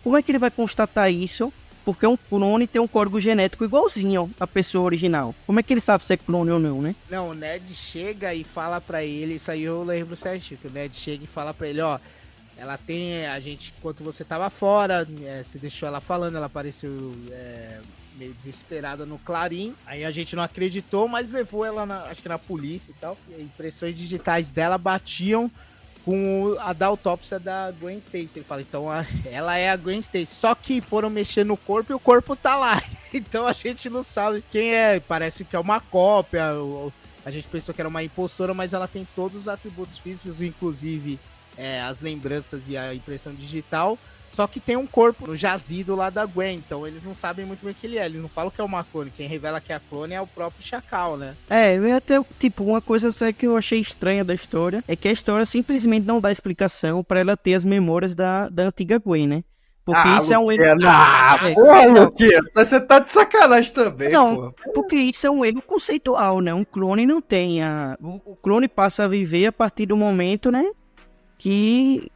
Como é que ele vai constatar isso? Porque um clone tem um código genético igualzinho à pessoa original. Como é que ele sabe se é clone ou não, né? Não, o Ned chega e fala pra ele, isso aí eu lembro certinho, que o Ned chega e fala pra ele, ó, ela tem, a gente, enquanto você tava fora, você deixou ela falando, ela apareceu... meio desesperada no Clarim, aí a gente não acreditou, mas levou ela, acho que na polícia e tal, e impressões digitais dela batiam com a da autópsia da Gwen Stacy. Ele fala, então ela é a Gwen Stacy, só que foram mexer no corpo e o corpo tá lá, então a gente não sabe quem é, parece que é uma cópia, a gente pensou que era uma impostora, mas ela tem todos os atributos físicos, inclusive as lembranças e a impressão digital, só que tem um corpo no jazido lá da Gwen, então eles não sabem muito bem o que ele é, eles não falam que é uma clone, quem revela que é a clone é o próprio Chacal, né? Até, tipo, uma coisa só que eu achei estranha da história é que a história simplesmente não dá explicação pra ela ter as memórias da antiga Gwen, né? Porque isso é um erro. Porra, Luquinhas, você tá de sacanagem também, Não, porra. porque isso é um erro conceitual, né? Um clone não tem o clone passa a viver a partir do momento, né? Que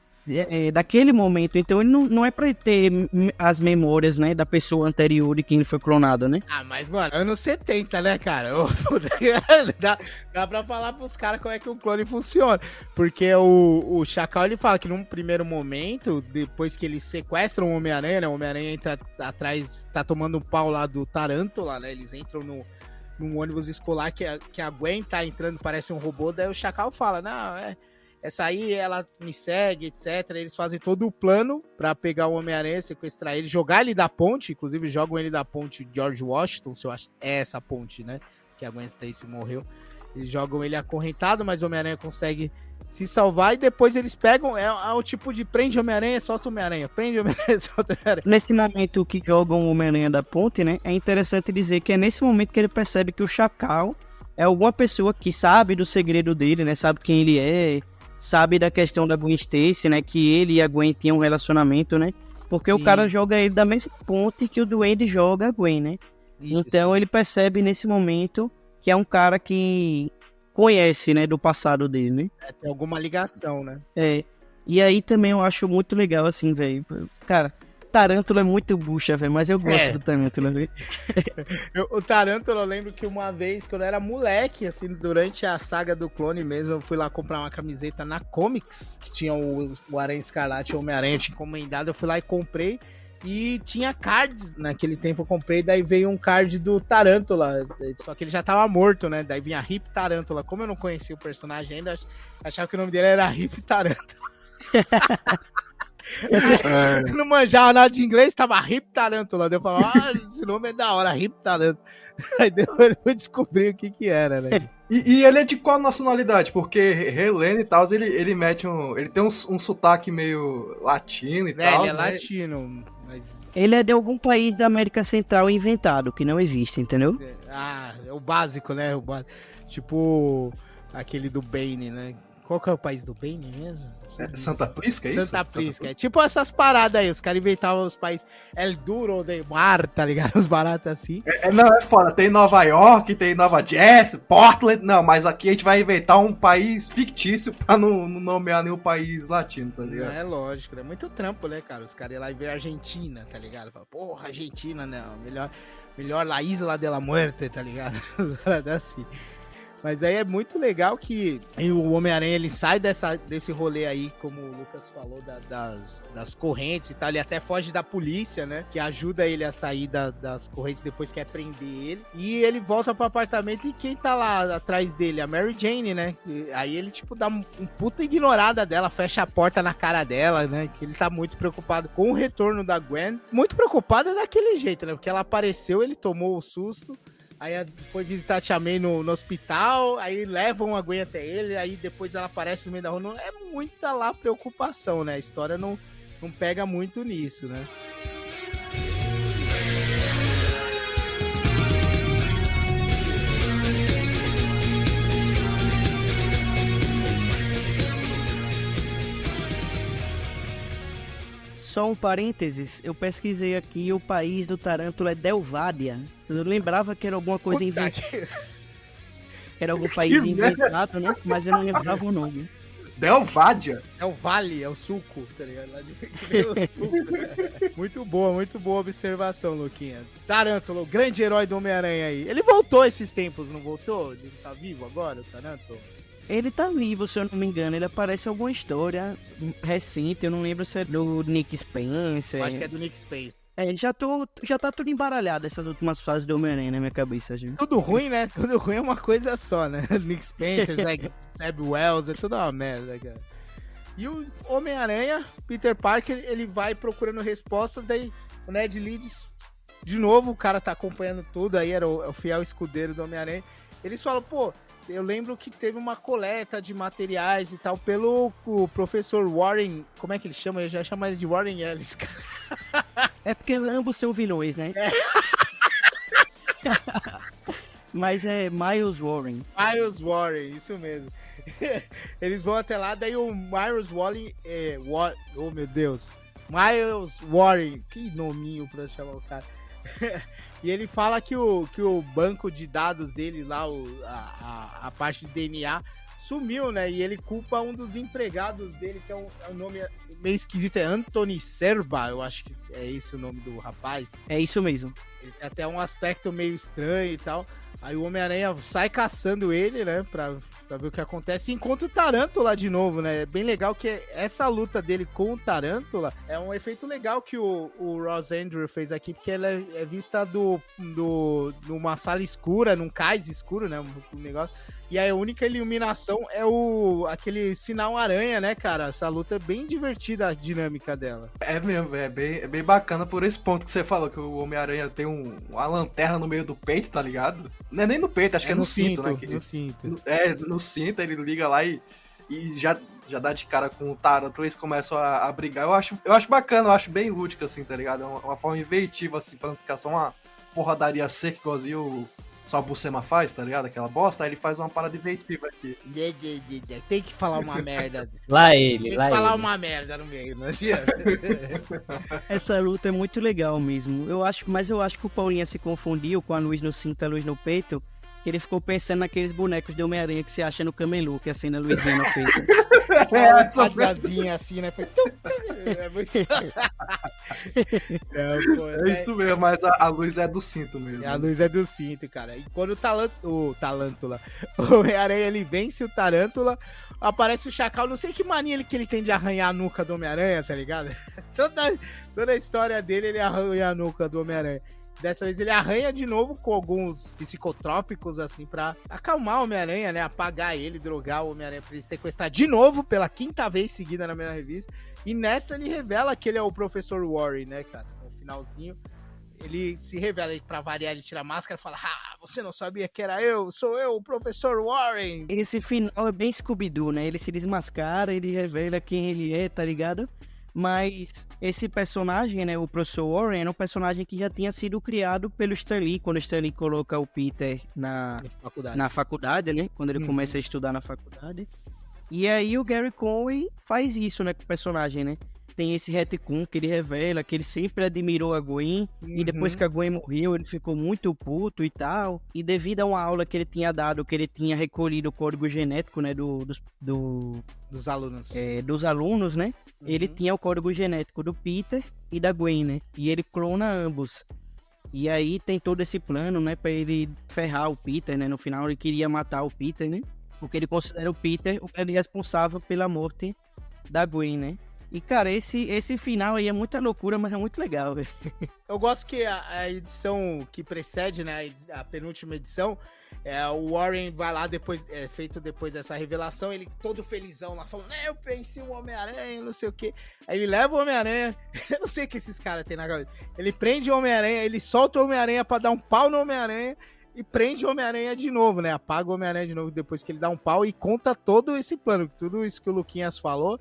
daquele momento, então ele não é pra ele ter as memórias, né, da pessoa anterior de quem ele foi clonado, né? Ah, mas, mano, anos 70, né, cara? Dá pra falar pros caras como é que o clone funciona. Porque o Chacal, ele fala que num primeiro momento, depois que eles sequestram o Homem-Aranha, né? O Homem-Aranha entra atrás, tá tomando um pau lá do Tarântula, né? Eles entram num ônibus escolar que a Gwen tá entrando, parece um robô. Daí o Chacal fala, não, essa aí, ela me segue, etc. Eles fazem todo o plano pra pegar o Homem-Aranha, sequestrar ele, jogar ele da ponte, inclusive jogam ele da ponte George Washington, se eu acho é essa ponte, né? Que a Gwen Stacy morreu. Eles jogam ele acorrentado, mas o Homem-Aranha consegue se salvar e depois eles pegam, é o tipo de prende o Homem-Aranha, solta o Homem-Aranha, prende o Homem-Aranha, solta o Homem-Aranha. Nesse momento que jogam o Homem-Aranha da ponte, né, é interessante dizer que é nesse momento que ele percebe que o Chacal é alguma pessoa que sabe do segredo dele, né, sabe quem ele é, sabe da questão da Gwen Stacy, né, que ele e a Gwen tinham um relacionamento, né, porque Sim. o cara joga ele da mesma ponte que o Duende joga a Gwen, né. Isso. Então ele percebe nesse momento que é um cara que conhece, né, do passado dele, né. Tem alguma ligação, né? E aí também eu acho muito legal, assim, velho. Cara, Tarântula é muito bucha, velho, mas eu gosto do Tarântula, velho. O Tarântula, eu lembro que uma vez, quando eu era moleque, assim, durante a saga do clone mesmo, eu fui lá comprar uma camiseta na Comics, que tinha o Aranha Escarlate e o Homem-Aranha, eu tinha encomendado, eu fui lá e comprei, e tinha cards, naquele tempo eu comprei, daí veio um card do Tarântula, só que ele já tava morto, né, daí vinha Rip Tarântula, como eu não conhecia o personagem ainda, achava que o nome dele era Rip Tarântula. Eu não manjava nada de inglês, tava Rip Tarântula. Eu falava, esse nome é da hora, Rip Tarântula. Aí depois eu fui descobrir o que era, né? E ele é de qual nacionalidade? Porque Helene e tal, ele mete ele tem um sotaque meio latino e tal. Ele é né? latino, mas... Ele é de algum país da América Central inventado, que não existe, entendeu? É o básico, né? Tipo aquele do Bane, né? Qual que é o país do Bane mesmo? Santa Prisca, é isso? Santa Prisca. É tipo essas paradas aí. Os caras inventavam os países El Duro de Mar, tá ligado? Os baratos assim. Não, é foda. Tem Nova York, tem Nova Jersey, Portland. Não, mas aqui a gente vai inventar um país fictício pra não nomear nenhum país latino, tá ligado? É lógico, é muito trampo, né, cara? Os caras iam lá e ver a Argentina, tá ligado? Fala, porra, Argentina, não. Melhor La Isla de la Muerte, tá ligado? Assim. Mas aí é muito legal que o Homem-Aranha, ele sai desse rolê aí, como o Lucas falou, das correntes e tal. Ele até foge da polícia, né? Que ajuda ele a sair das correntes, depois quer prender ele. E ele volta pro apartamento e quem tá lá atrás dele? A Mary Jane, né? E aí ele, tipo, dá um puta ignorada dela, fecha a porta na cara dela, né? Que ele tá muito preocupado com o retorno da Gwen. Muito preocupado daquele jeito, né? Porque ela apareceu, ele tomou o susto. Aí foi visitar a Tia May no hospital, aí levam a Gwen até ele, aí depois ela aparece no meio da rua. É muita lá preocupação, né? A história não pega muito nisso, né? Só um parênteses, eu pesquisei aqui e o país do Tarântula é Delvádia. Eu lembrava que era alguma coisa inventada. Era algum país inventado, né? Mas eu não lembrava o nome. Delvádia? É o vale, é o suco, tá ligado? Lá de vem o suco. Muito boa observação, Luquinha. Tarântula, o grande herói do Homem-Aranha aí. Ele voltou esses tempos, não voltou? Ele tá vivo agora, o Tarântula? Ele tá vivo, se eu não me engano. Ele aparece em alguma história recente. Eu não lembro se é do Nick Spencer. Eu acho que é do Nick Spencer. Já tá tudo embaralhado essas últimas fases do Homem-Aranha na minha cabeça, gente. Tudo ruim, né? Tudo ruim é uma coisa só, né? Nick Spencer, Zeb Wells, é tudo uma merda, cara. E o Homem-Aranha, Peter Parker, ele vai procurando respostas, daí o Ned Leeds, de novo, o cara tá acompanhando tudo, aí era o fiel escudeiro do Homem-Aranha. Eles falam, pô, eu lembro que teve uma coleta de materiais e tal pelo o professor Warren, como é que ele chama? Eu já chamo ele de Warren Ellis, cara. É porque ambos são vilões, né? Mas é Miles Warren. Miles Warren, isso mesmo. Eles vão até lá, daí o Miles Warren... oh, meu Deus. Miles Warren. Que nominho pra chamar o cara. E ele fala que o banco de dados dele lá, a parte de DNA, sumiu, né? E ele culpa um dos empregados dele, que é um nome meio esquisito, é Anthony Serba, eu acho que é esse o nome do rapaz. É isso mesmo. Ele tem até um aspecto meio estranho e tal. Aí o Homem-Aranha sai caçando ele, né, pra ver o que acontece, e encontra o Tarântula de novo, né? É bem legal que essa luta dele com o Tarântula é um efeito legal que o Ross Andrew fez aqui, porque ela é vista numa sala escura, num cais escuro, né, um negócio. E a única iluminação é aquele sinal aranha, né, cara? Essa luta é bem divertida, a dinâmica dela. É mesmo, é bem bacana por esse ponto que você falou, que o Homem-Aranha tem uma lanterna no meio do peito, tá ligado? Não é nem no peito, acho que é no cinto, né? No cinto. No cinto, ele liga lá e já dá de cara com o Tarântula, eles começam a brigar. Eu acho bacana, eu acho bem lúdico, assim, tá ligado? É uma forma inventiva, assim, pra não ficar só uma porradaria seca, igualzinho só o Buscema faz, tá ligado? Aquela bosta, aí ele faz uma parada inventiva aqui. Tem que falar uma merda. Tem que falar uma merda no meio, não adianta. Essa luta é muito legal mesmo. Eu acho que o Paulinha se confundiu com a luz no cinto, a luz no peito, que ele ficou pensando naqueles bonecos de Homem-Aranha que você acha no camelô, que acende a luzinha no peito. Uma fadazinha assim, né? Foi... É muito... É isso mesmo, mas a luz é do cinto mesmo. A luz é do cinto, cara. E quando o Tarântula, o Homem-Aranha, ele vence o Tarântula, aparece o Chacal, não sei que mania que ele tem de arranhar a nuca do Homem-Aranha, tá ligado? Toda a história dele, ele arranha a nuca do Homem-Aranha. Dessa vez ele arranha de novo com alguns psicotrópicos, assim, pra acalmar o Homem-Aranha, né? Apagar ele, drogar o Homem-Aranha pra ele sequestrar de novo, pela 5ª vez seguida na mesma revista. E nessa ele revela que ele é o Professor Warren, né, cara? No finalzinho, ele se revela, pra variar, ele tira a máscara e fala: ah, você não sabia que era eu? Sou eu, o Professor Warren! Esse final é bem Scooby-Doo, né? Ele se desmascara, ele revela quem ele é, tá ligado? Mas esse personagem, né, o Professor Warren, é um personagem que já tinha sido criado pelo Stan Lee, quando o Stan Lee coloca o Peter na faculdade, né? Quando ele começa a estudar na faculdade. E aí o Gary Conway faz isso, né, com o personagem, né? Tem esse retcon que ele revela que ele sempre admirou a Gwen, e depois que a Gwen morreu, ele ficou muito puto e tal. E devido a uma aula que ele tinha dado, que ele tinha recolhido o código genético, né, dos alunos. Dos alunos, né? Ele tinha o código genético do Peter e da Gwen, né? E ele clona ambos. E aí tem todo esse plano, né, pra ele ferrar o Peter, né? No final ele queria matar o Peter, né? Porque ele considera o Peter o responsável pela morte da Gwen, né? E, cara, esse final aí é muita loucura, mas é muito legal, velho. Eu gosto que a edição que precede, né, a penúltima edição, o Warren vai lá feito depois dessa revelação, ele todo felizão lá, falando, eu pensei o Homem-Aranha, não sei o quê. Aí ele leva o Homem-Aranha, eu não sei o que esses caras têm na cabeça. Ele prende o Homem-Aranha, ele solta o Homem-Aranha pra dar um pau no Homem-Aranha e prende o Homem-Aranha de novo, né? Apaga o Homem-Aranha de novo depois que ele dá um pau e conta todo esse plano, tudo isso que o Luquinhas falou.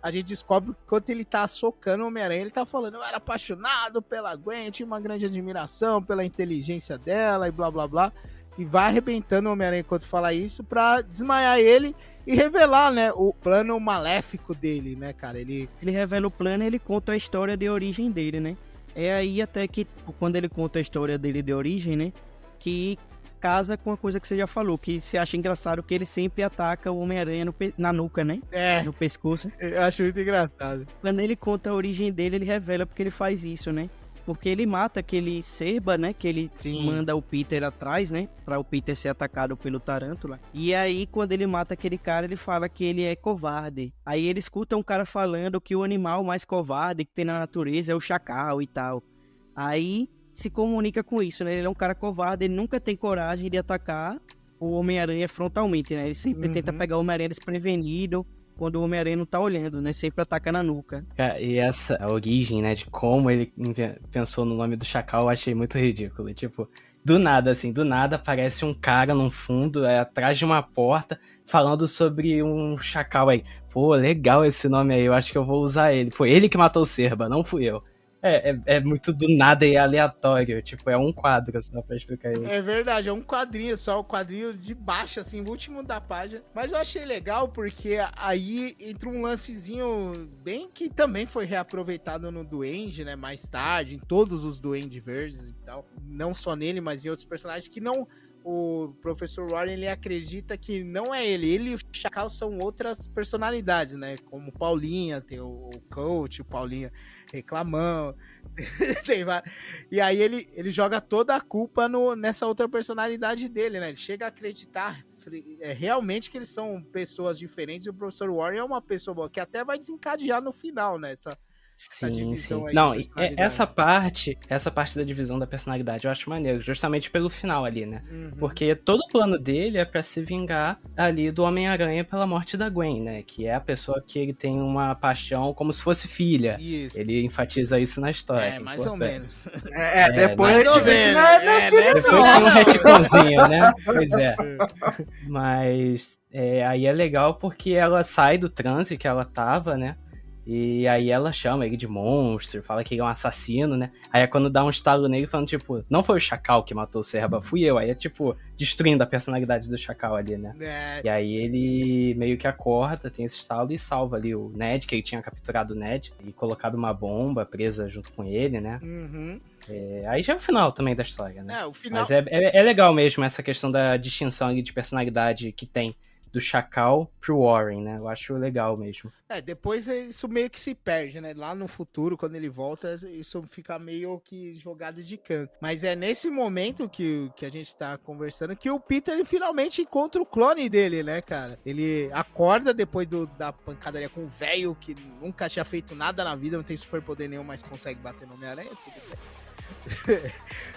A gente descobre que enquanto ele tá socando o Homem-Aranha, ele tá falando, eu era apaixonado pela Gwen, tinha uma grande admiração pela inteligência dela e blá blá blá. E vai arrebentando o Homem-Aranha enquanto fala isso pra desmaiar ele e revelar, né, o plano maléfico dele, né, cara? Ele revela o plano e ele conta a história de origem dele, né? É aí até que, quando ele conta a história dele de origem, né, que casa com a coisa que você já falou, que você acha engraçado que ele sempre ataca o Homem-Aranha na nuca, né? No pescoço. Eu acho muito engraçado. Quando ele conta a origem dele, ele revela porque ele faz isso, né? Porque ele mata aquele Serba, né? Que ele manda o Peter atrás, né? Pra o Peter ser atacado pelo Tarântula. E aí, quando ele mata aquele cara, ele fala que ele é covarde. Aí ele escuta um cara falando que o animal mais covarde que tem na natureza é o chacal e tal. Aí se comunica com isso, né? Ele é um cara covarde, ele nunca tem coragem de atacar o Homem-Aranha frontalmente, né? Ele sempre tenta pegar o Homem-Aranha desprevenido quando o Homem-Aranha não tá olhando, né? Sempre ataca na nuca. Cara, e essa a origem, né, de como ele pensou no nome do Chacal, eu achei muito ridículo. Tipo, do nada aparece um cara num fundo, atrás de uma porta, falando sobre um Chacal aí. Pô, legal esse nome aí, eu acho que eu vou usar ele. Foi ele que matou o Serba, não fui eu. É muito do nada e aleatório, tipo, é um quadro só pra explicar isso. É verdade, é um quadrinho só, o quadrinho de baixo, assim, o último da página. Mas eu achei legal porque aí entra um lancezinho bem que também foi reaproveitado no Duende, né, mais tarde, em todos os Duende Verdes e tal. Não só nele, mas em outros personagens que não... O Professor Warren, ele acredita que não é ele e o Chacal são outras personalidades, né? Como Paulinha, tem o Coach, o Paulinha reclamão, e aí ele joga toda a culpa nessa outra personalidade dele, né? Ele chega a acreditar realmente que eles são pessoas diferentes e o Professor Warren é uma pessoa boa, que até vai desencadear no final, né? Essa divisão sim. aí Não, de e personalidade. essa parte da divisão da personalidade eu acho maneiro, justamente pelo final ali, né? Uhum. Porque todo o plano dele é pra se vingar ali do Homem-Aranha pela morte da Gwen, né? Que é a pessoa que ele tem uma paixão como se fosse filha. Isso. Ele enfatiza isso na história. É, mais ou menos. Depois mais a ou gente vê que menos. não é filha, Depois tem um retconzinho, né? Pois é. Mas aí é legal porque ela sai do transe que ela tava, né? E aí ela chama ele de monstro, fala que ele é um assassino, né? Aí é quando dá um estalo nele falando, tipo, não foi o Chacal que matou o Serba, fui eu. Aí é, tipo, destruindo a personalidade do Chacal ali, né? E aí ele meio que acorda, tem esse estalo e salva ali o Ned, que ele tinha capturado o Ned e colocado uma bomba presa junto com ele, né? Uhum. Aí já é o final também da história, né? O final... Mas é legal mesmo essa questão da distinção ali de personalidade que tem do Chacal pro Warren, né? Eu acho legal mesmo. Depois isso meio que se perde, né? Lá no futuro, quando ele volta, isso fica meio que jogado de canto. Mas é nesse momento que a gente tá conversando que o Peter finalmente encontra o clone dele, né, cara? Ele acorda depois da pancadaria com o velho, que nunca tinha feito nada na vida, não tem superpoder nenhum, mas consegue bater no Homem-Aranha, tudo bem.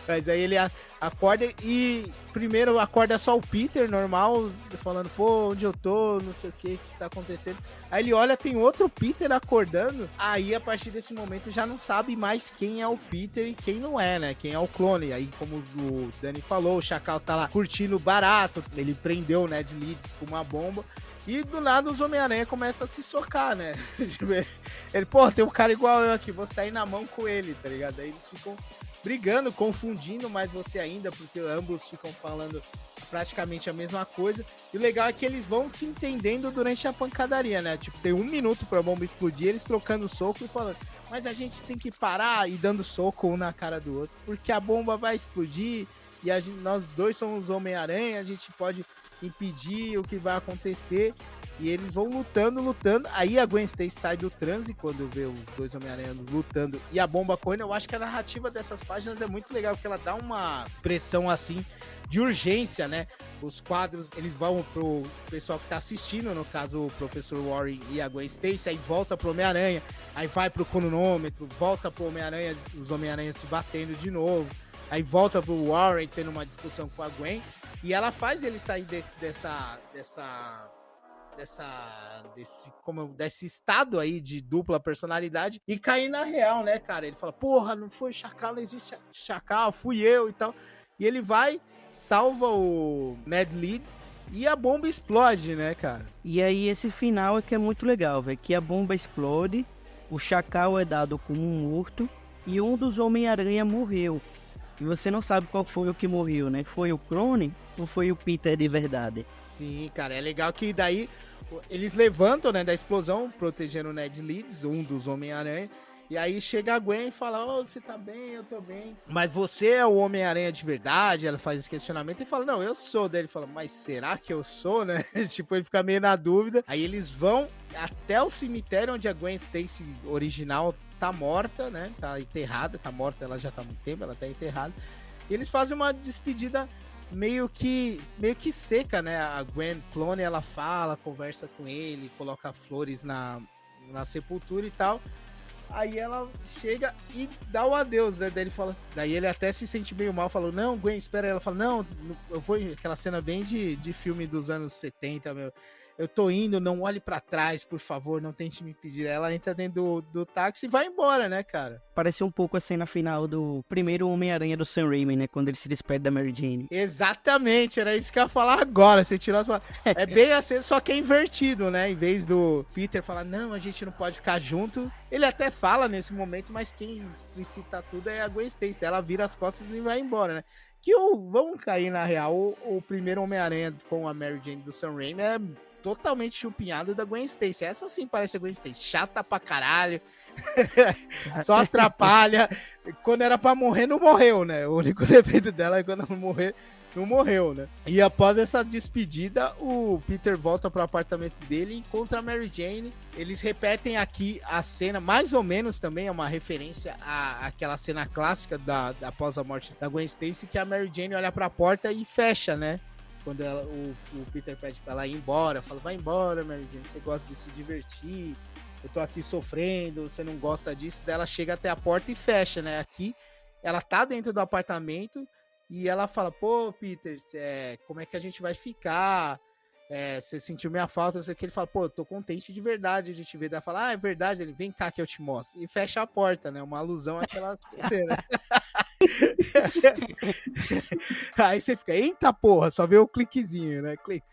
Mas aí ele acorda e primeiro acorda só o Peter normal, falando, pô, onde eu tô, não sei o que tá acontecendo. Aí ele olha, tem outro Peter acordando. Aí a partir desse momento já não sabe mais quem é o Peter e quem não é, né? Quem é o clone. Aí, como o Dani falou, o Chacal tá lá curtindo barato. Ele prendeu o Ned Leeds com uma bomba. E do nada os Homem-Aranha começam a se socar, né? Ele, pô, tem um cara igual eu aqui, vou sair na mão com ele, tá ligado? Aí eles ficam brigando, confundindo mais você ainda, porque ambos ficam falando praticamente a mesma coisa. E o legal é que eles vão se entendendo durante a pancadaria, né? Tipo, tem 1 minuto pra bomba explodir, eles trocando soco e falando, mas a gente tem que parar e dando soco um na cara do outro, porque a bomba vai explodir e nós dois somos Homem-Aranha, a gente pode impedir o que vai acontecer. E eles vão lutando. Aí a Gwen Stacy sai do transe quando vê os dois Homem-Aranha lutando e a bomba correndo. Eu acho que a narrativa dessas páginas é muito legal, porque ela dá uma pressão assim de urgência, né? Os quadros, eles vão pro pessoal que tá assistindo, no caso o Professor Warren e a Gwen Stacy, aí volta pro Homem-Aranha, aí vai pro cronômetro, volta pro Homem-Aranha, os Homem-Aranha se batendo de novo. Aí volta pro Warren tendo uma discussão com a Gwen. E ela faz ele sair desse estado aí de dupla personalidade e cair na real, né, cara? Ele fala, porra, não foi Chacal, não existe Chacal, fui eu e tal. E ele vai, salva o Ned Leeds e a bomba explode, né, cara? E aí esse final é que é muito legal, velho. Que a bomba explode, o Chacal é dado como um morto e um dos Homem-Aranha morreu. E você não sabe qual foi o que morreu, né? Foi o clone ou foi o Peter de verdade? Sim, cara, é legal que daí eles levantam, né, da explosão, protegendo o Ned Leeds, um dos Homem-Aranha. E aí chega a Gwen e fala, oh, você tá bem, eu tô bem. Mas você é o Homem-Aranha de verdade? Ela faz esse questionamento e fala, não, eu sou. Daí ele fala, mas será que eu sou, né? Tipo, ele fica meio na dúvida. Aí eles vão até o cemitério onde a Gwen Stacy original tá morta, né? Tá enterrada, tá morta, ela já tá há muito tempo, ela tá enterrada. E eles fazem uma despedida meio que seca, né? A Gwen clone, ela fala, conversa com ele, coloca flores na sepultura e tal. Aí ela chega e dá o adeus, né? Daí ele até se sente meio mal, falou, não, Gwen, espera. Ela fala, não, eu vou... Aquela cena bem de filme dos anos 70, meu. eu tô indo, não olhe pra trás, por favor, não tente me impedir. Ela entra dentro do táxi e vai embora, né, cara? Pareceu um pouco a cena final do primeiro Homem-Aranha do Sam Raimi, né? Quando ele se despede da Mary Jane. Exatamente, era isso que eu ia falar agora. Você tirou as palavras. É bem assim, só que é invertido, né? Em vez do Peter falar, não, a gente não pode ficar junto, ele até fala nesse momento, mas quem explicita tudo é a Gwen Stacy. Ela vira as costas e vai embora, né? Vamos cair na real, o primeiro Homem-Aranha com a Mary Jane do Sam Raimi é totalmente chupinhado da Gwen Stacy. Essa sim parece a Gwen Stacy, chata pra caralho, só atrapalha. Quando era pra morrer, não morreu, né? O único defeito dela é quando ela morrer, não morreu, né? E após essa despedida, o Peter volta pro apartamento dele e encontra a Mary Jane. Eles repetem aqui a cena, mais ou menos também, é uma referência àquela cena clássica após a morte da Gwen Stacy, que a Mary Jane olha pra porta e fecha, né? Quando o Peter pede pra ela ir embora, fala, vai embora, Mary Jane, você gosta de se divertir, eu tô aqui sofrendo, você não gosta disso. Daí ela chega até a porta e fecha, né? Aqui, ela tá dentro do apartamento e ela fala, pô, Peter, como é que a gente vai ficar? Você sentiu minha falta, não sei o que. Ele fala, pô, eu tô contente de verdade de te ver. Daí ela fala, é verdade, ele vem cá que eu te mostro. E fecha a porta, né? Uma alusão àquela cena. Aí você fica, eita porra, só vê o cliquezinho, né? Clique.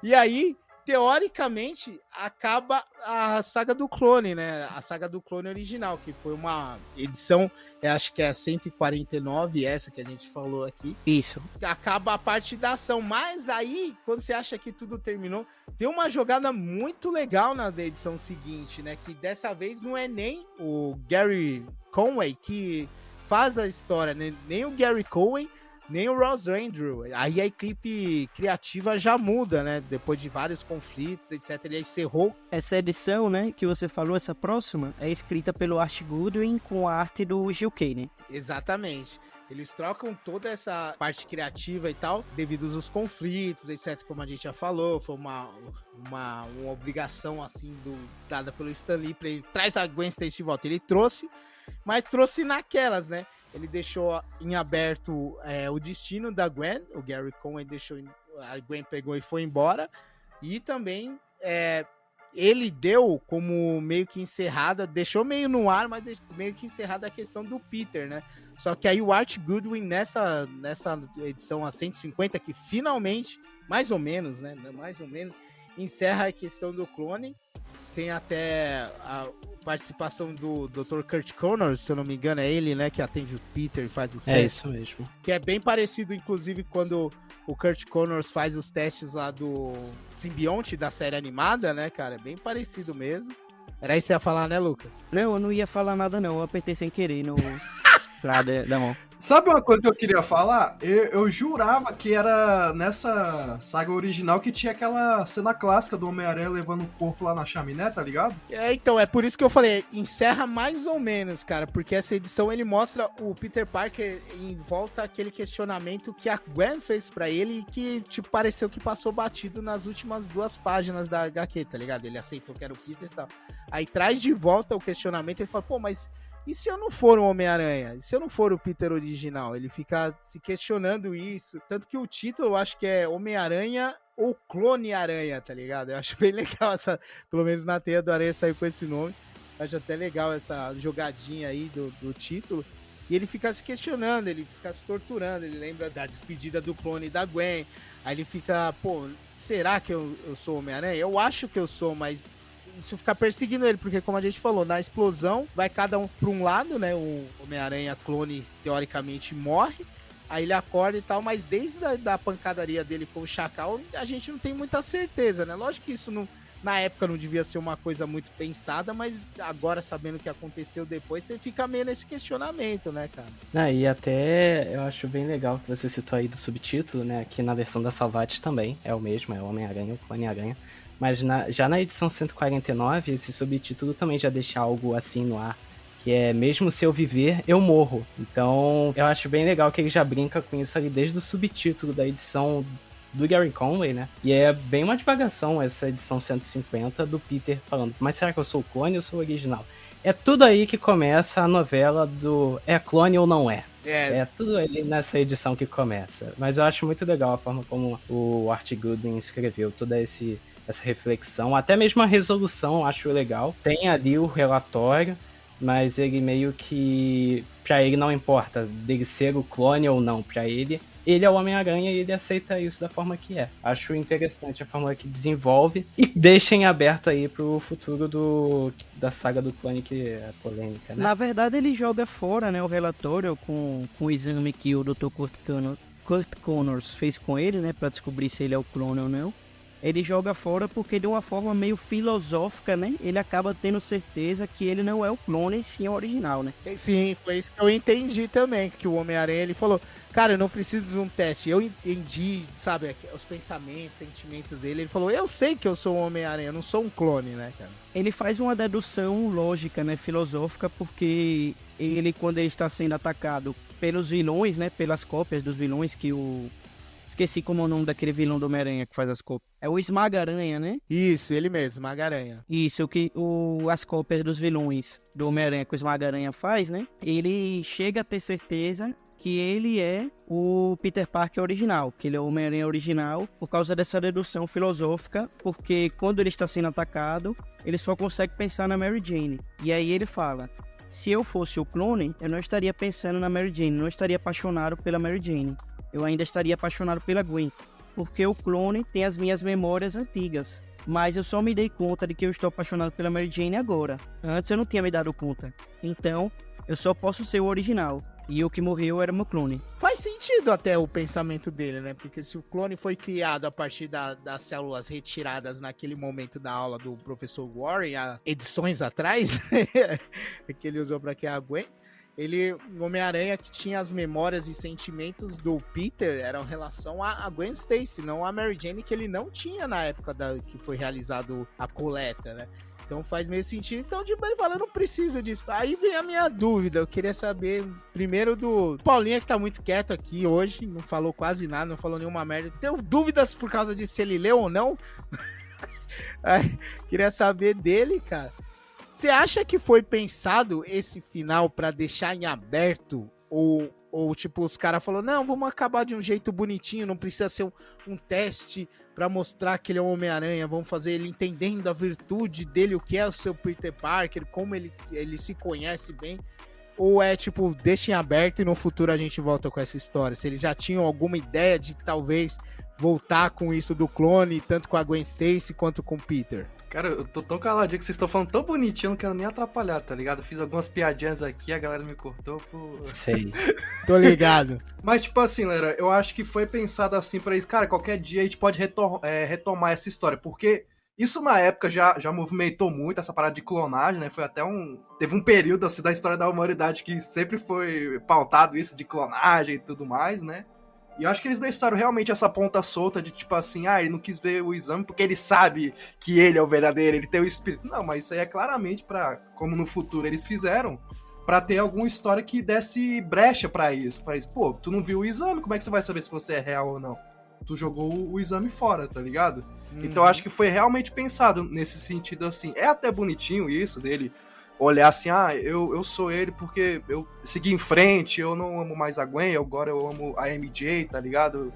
E aí, teoricamente, acaba a saga do clone, né? A saga do clone original, que foi uma edição, acho que é a 149, essa que a gente falou aqui. Isso. Acaba a parte da ação, mas aí, quando você acha que tudo terminou, tem uma jogada muito legal na edição seguinte, né? Que dessa vez não é nem o Gary Conway que faz a história, né? Nem o Gary Cohen, nem o Ross Andrew. Aí a equipe criativa já muda, né? Depois de vários conflitos, etc. Ele encerrou. Essa edição, né, que você falou, essa próxima, é escrita pelo Art Goodwin com a arte do Gil Kane, né? Exatamente. Eles trocam toda essa parte criativa e tal, devido aos conflitos, etc. Como a gente já falou, foi uma obrigação, assim, dada pelo Stan Lee pra ele traz a Gwen Stacy de volta. Ele trouxe, mas trouxe naquelas, né? Ele deixou em aberto o destino da Gwen, o Gary Cohen deixou, a Gwen pegou e foi embora, e também ele deu como meio que encerrada, deixou meio no ar, mas meio que encerrada a questão do Peter, né? Só que aí o Art Goodwin, nessa edição a 150, que finalmente, mais ou menos, né? Mais ou menos, encerra a questão do clone. Tem até a participação do Dr. Kurt Connors, se eu não me engano, é ele, né, que atende o Peter e faz os testes. É isso mesmo. Que é bem parecido, inclusive, quando o Kurt Connors faz os testes lá do simbionte da série animada, né, cara? É bem parecido mesmo. Era isso que você ia falar, né, Luca? Não, eu não ia falar nada não, eu apertei sem querer no... da mão. Sabe uma coisa que eu queria falar? Eu jurava que era nessa saga original que tinha aquela cena clássica do Homem-Aranha levando o corpo lá na chaminé, tá ligado? Então, é por isso que eu falei, encerra mais ou menos, cara, porque essa edição ele mostra o Peter Parker em volta àquele questionamento que a Gwen fez pra ele e que, tipo, pareceu que passou batido nas últimas 2 páginas da HQ, tá ligado? Ele aceitou que era o Peter e tal. Aí traz de volta o questionamento e ele fala, pô, mas e se eu não for o Homem-Aranha? E se eu não for o Peter original? Ele fica se questionando isso. Tanto que o título eu acho que é Homem-Aranha ou Clone Aranha, tá ligado? Eu acho bem legal essa, pelo menos na Teia do Aranha saiu com esse nome. Eu acho até legal essa jogadinha aí do título. E ele fica se questionando, ele fica se torturando. Ele lembra da despedida do clone da Gwen. Aí ele fica, pô, será que eu sou Homem-Aranha? Eu acho que eu sou, mas isso fica perseguindo ele, porque como a gente falou, na explosão vai cada um para um lado, né? O Homem-Aranha clone teoricamente morre, aí ele acorda e tal, mas desde a pancadaria dele com o Chacal, a gente não tem muita certeza, né? Lógico que isso não, na época não devia ser uma coisa muito pensada, mas agora sabendo o que aconteceu depois, você fica meio nesse questionamento, né, cara? E até eu acho bem legal que você citou aí do subtítulo, né? Que na versão da Salvati também é o mesmo, é o Homem-Aranha, o Clone-Aranha. Mas já na edição 149, esse subtítulo também já deixa algo assim no ar, que é mesmo se eu viver, eu morro. Então, eu acho bem legal que ele já brinca com isso ali desde o subtítulo da edição do Gary Conway, né? E é bem uma divagação essa edição 150 do Peter falando, mas será que eu sou o clone ou sou o original? É tudo aí que começa a novela do é clone ou não é. É, É tudo ali nessa edição que começa. Mas eu acho muito legal a forma como o Art Goodwin escreveu toda essa reflexão. Até mesmo a resolução eu acho legal. Tem ali o relatório, mas ele meio que... Pra ele não importa dele ser o clone ou não. Pra ele é o Homem-Aranha e ele aceita isso da forma que é. Acho interessante a forma que desenvolve e deixa em aberto aí pro futuro da saga do clone, que é polêmica, né? Na verdade, ele joga fora, né, o relatório com o exame que o Dr. Kurt Connors fez com ele, né, pra descobrir se ele é o clone ou não. Ele joga fora porque de uma forma meio filosófica, né, ele acaba tendo certeza que ele não é o clone, e sim o original, né. sim, foi isso que eu entendi também, que o Homem-Aranha, ele falou, cara, eu não preciso de um teste, eu entendi, sabe, os pensamentos, sentimentos dele, ele falou, eu sei que eu sou um Homem-Aranha, eu não sou um clone, né, cara? Ele faz uma dedução lógica, né, filosófica, porque ele, quando ele está sendo atacado pelos vilões, né, pelas cópias dos vilões que o... Esqueci como é o nome daquele vilão do Homem-Aranha que faz as cópias. É o Esmaga-Aranha, né? Isso, ele mesmo, Magaranha. Isso, que as cópias dos vilões do Homem-Aranha que o Esmaga-Aranha faz, né? Ele chega a ter certeza que ele é o Peter Parker original, que ele é o Homem-Aranha original, por causa dessa dedução filosófica, porque quando ele está sendo atacado, ele só consegue pensar na Mary Jane. E aí ele fala... Se eu fosse o clone, eu não estaria pensando na Mary Jane, não estaria apaixonado pela Mary Jane. Eu ainda estaria apaixonado pela Gwen, porque o clone tem as minhas memórias antigas. Mas eu só me dei conta de que eu estou apaixonado pela Mary Jane agora. Antes eu não tinha me dado conta. Então, eu só posso ser o original. E o que morreu era meu clone. Faz sentido até o pensamento dele, né? Porque se o clone foi criado a partir das células retiradas naquele momento da aula do professor Warren, há edições atrás, que ele usou para criar a Gwen, o Homem-Aranha que tinha as memórias e sentimentos do Peter eram em relação a Gwen Stacy, não a Mary Jane, que ele não tinha na época que foi realizado a coleta, né? Então faz meio sentido. Então, tipo, ele fala, eu não preciso disso. Aí vem a minha dúvida. Eu queria saber primeiro do Paulinha, que tá muito quieto aqui hoje. Não falou quase nada, não falou nenhuma merda. Tenho dúvidas por causa de se ele leu ou não. Queria saber dele, cara. Você acha que foi pensado esse final pra deixar em aberto? Ou tipo, os caras falaram, não, vamos acabar de um jeito bonitinho, não precisa ser um teste pra mostrar que ele é um Homem-Aranha, vamos fazer ele entendendo a virtude dele, o que é o seu Peter Parker, como ele se conhece bem. Ou é tipo, deixa em aberto e no futuro a gente volta com essa história? Se eles já tinham alguma ideia de talvez voltar com isso do clone, tanto com a Gwen Stacy quanto com o Peter. Cara, eu tô tão caladinho que vocês estão falando tão bonitinho, eu não quero nem atrapalhar, tá ligado? Eu fiz algumas piadinhas aqui, a galera me cortou por... Sei. Tô ligado. Mas, tipo assim, galera, eu acho que foi pensado assim pra isso. Cara, qualquer dia a gente pode retomar essa história, porque isso na época já movimentou muito essa parada de clonagem, né? Foi até teve um período assim da história da humanidade que sempre foi pautado isso de clonagem e tudo mais, né? E eu acho que eles deixaram realmente essa ponta solta de tipo assim, ele não quis ver o exame porque ele sabe que ele é o verdadeiro, ele tem o espírito. Não, mas isso aí é claramente como no futuro eles fizeram, pra ter alguma história que desse brecha pra isso. Pô, tu não viu o exame, como é que você vai saber se você é real ou não? Tu jogou o exame fora, tá ligado? Então eu acho que foi realmente pensado nesse sentido assim. É até bonitinho isso dele olhar assim, eu sou ele porque eu segui em frente, eu não amo mais a Gwen, agora eu amo a MJ, tá ligado?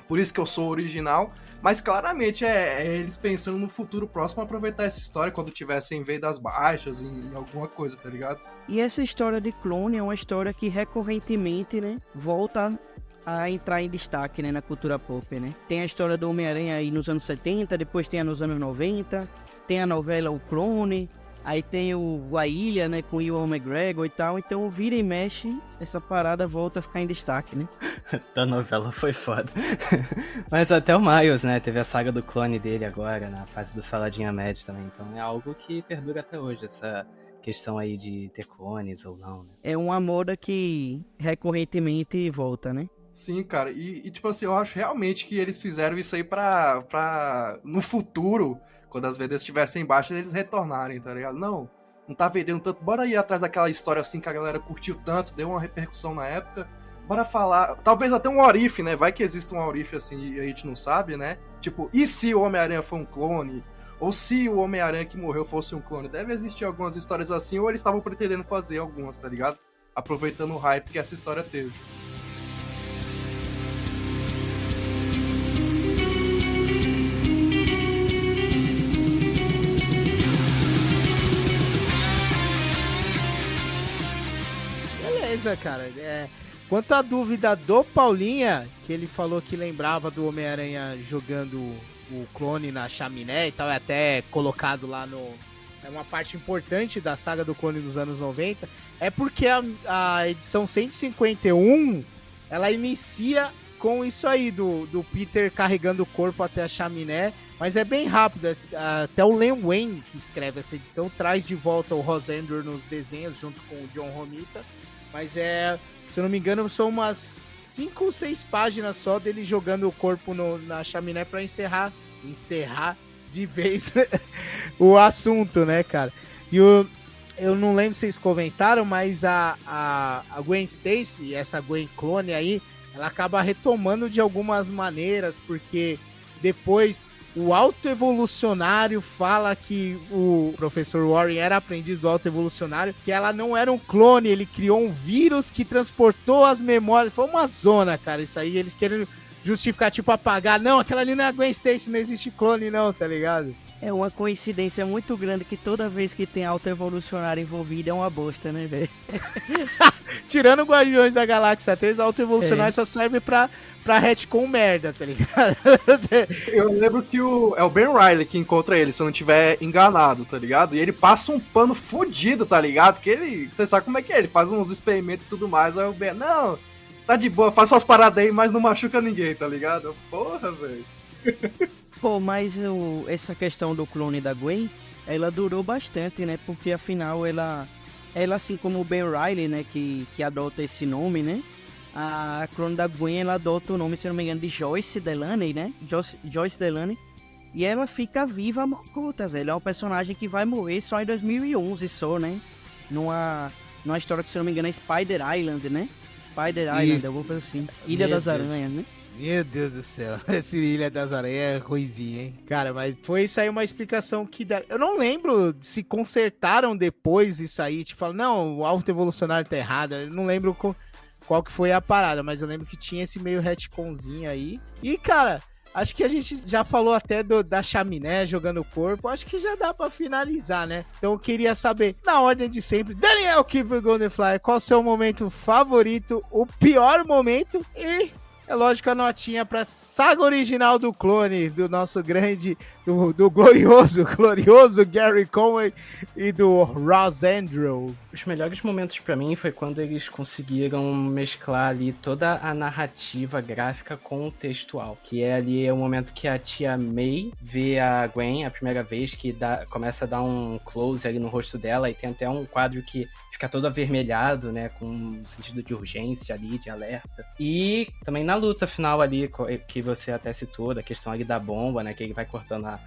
Por isso que eu sou original, mas claramente é eles pensando no futuro próximo, aproveitar essa história quando tivessem veio das baixas, em alguma coisa, tá ligado? E essa história de clone é uma história que recorrentemente, né, volta a entrar em destaque, né, na cultura pop, né? Tem a história do Homem-Aranha aí nos anos 70, depois tem a nos anos 90, tem a novela O Clone, aí tem a Ilha, né, com o Ewan McGregor e tal, então vira e mexe, essa parada volta a ficar em destaque, né? Da novela foi foda. Mas até o Miles, né, teve a saga do clone dele agora, na fase do Saladinha Med também, então é algo que perdura até hoje, essa questão aí de ter clones ou não, né? É uma moda que recorrentemente volta, né? Sim, cara, e tipo assim, eu acho realmente que eles fizeram isso aí pra no futuro, quando as vendas estivessem baixas, eles retornarem, tá ligado? Não tá vendendo tanto, bora ir atrás daquela história assim que a galera curtiu tanto, deu uma repercussão na época, bora falar, talvez até um what if, né? Vai que existe um what if assim e a gente não sabe, né? Tipo, e se o Homem-Aranha foi um clone? Ou se o Homem-Aranha que morreu fosse um clone. Deve existir algumas histórias assim, ou eles estavam pretendendo fazer algumas, tá ligado? Aproveitando o hype que essa história teve. Beleza, cara. Quanto à dúvida do Paulinha, que ele falou que lembrava do Homem-Aranha jogando o clone na chaminé e tal, é até colocado lá no... É uma parte importante da saga do clone dos anos 90, é porque a edição 151, ela inicia com isso aí, do Peter carregando o corpo até a chaminé, mas é bem rápido. Até o Len Wein, que escreve essa edição, traz de volta o Rosendor nos desenhos, junto com o John Romita, mas se eu não me engano, são umas 5 ou 6 páginas só dele jogando o corpo na chaminé pra encerrar de vez o assunto, né, cara? E eu não lembro se vocês comentaram, mas a Gwen Stacy, essa Gwen clone aí, ela acaba retomando de algumas maneiras, porque depois o autoevolucionário fala que o professor Warren era aprendiz do autoevolucionário, que ela não era um clone, ele criou um vírus que transportou as memórias. Foi uma zona, cara, isso aí, eles querendo justificar, tipo, apagar. Não, aquela ali não é a Gwen Stacy, não existe clone não, tá ligado? É uma coincidência muito grande que toda vez que tem autoevolucionário envolvido é uma bosta, né, velho? Tirando o Guardiões da Galáxia 3, a autoevolucionário só serve pra retcon merda, tá ligado? Eu lembro que é o Ben Reilly que encontra ele, se eu não tiver enganado, tá ligado? E ele passa um pano fudido, tá ligado? Que você sabe como é que é, ele faz uns experimentos e tudo mais, aí o Ben, não, tá de boa, faz suas paradas aí, mas não machuca ninguém, tá ligado? Porra, velho. Pô, mas essa questão do clone da Gwen, ela durou bastante, né? Porque afinal ela assim como o Ben Reilly, né? Que adota esse nome, né? A clone da Gwen, ela adota o nome, se não me engano, de Joyce Delaney, né? Joyce Delaney. E ela fica viva a mocota, velho. É um personagem que vai morrer só em 2011 só, né? Numa história que, se não me engano, é Spider Island, né? Spider Island, alguma coisa assim. Ilha das Aranhas, né? Meu Deus do céu, essa Ilha das Aranhas é ruizinha, hein? Cara, mas foi isso aí uma explicação que deram. Eu não lembro se consertaram depois isso aí, te falam, não, o autoevolucionário tá errado. Eu não lembro qual que foi a parada, mas eu lembro que tinha esse meio retconzinho aí. E, cara, acho que a gente já falou até da chaminé jogando o corpo, acho que já dá pra finalizar, né? Então eu queria saber, na ordem de sempre, Daniel Keeper Goldenfly, qual o seu momento favorito, o pior momento e... É lógico, a notinha pra saga original do clone, do nosso grande, do glorioso Gary Conway e do Rosendro. Os melhores momentos pra mim foi quando eles conseguiram mesclar ali toda a narrativa gráfica com o textual, que é ali o momento que a tia May vê a Gwen a primeira vez, que começa a dar um close ali no rosto dela, e tem até um quadro que fica todo avermelhado, né, com um sentido de urgência ali, de alerta. E também na luta final ali, que você até citou, da questão ali da bomba, né, que ele vai cortando a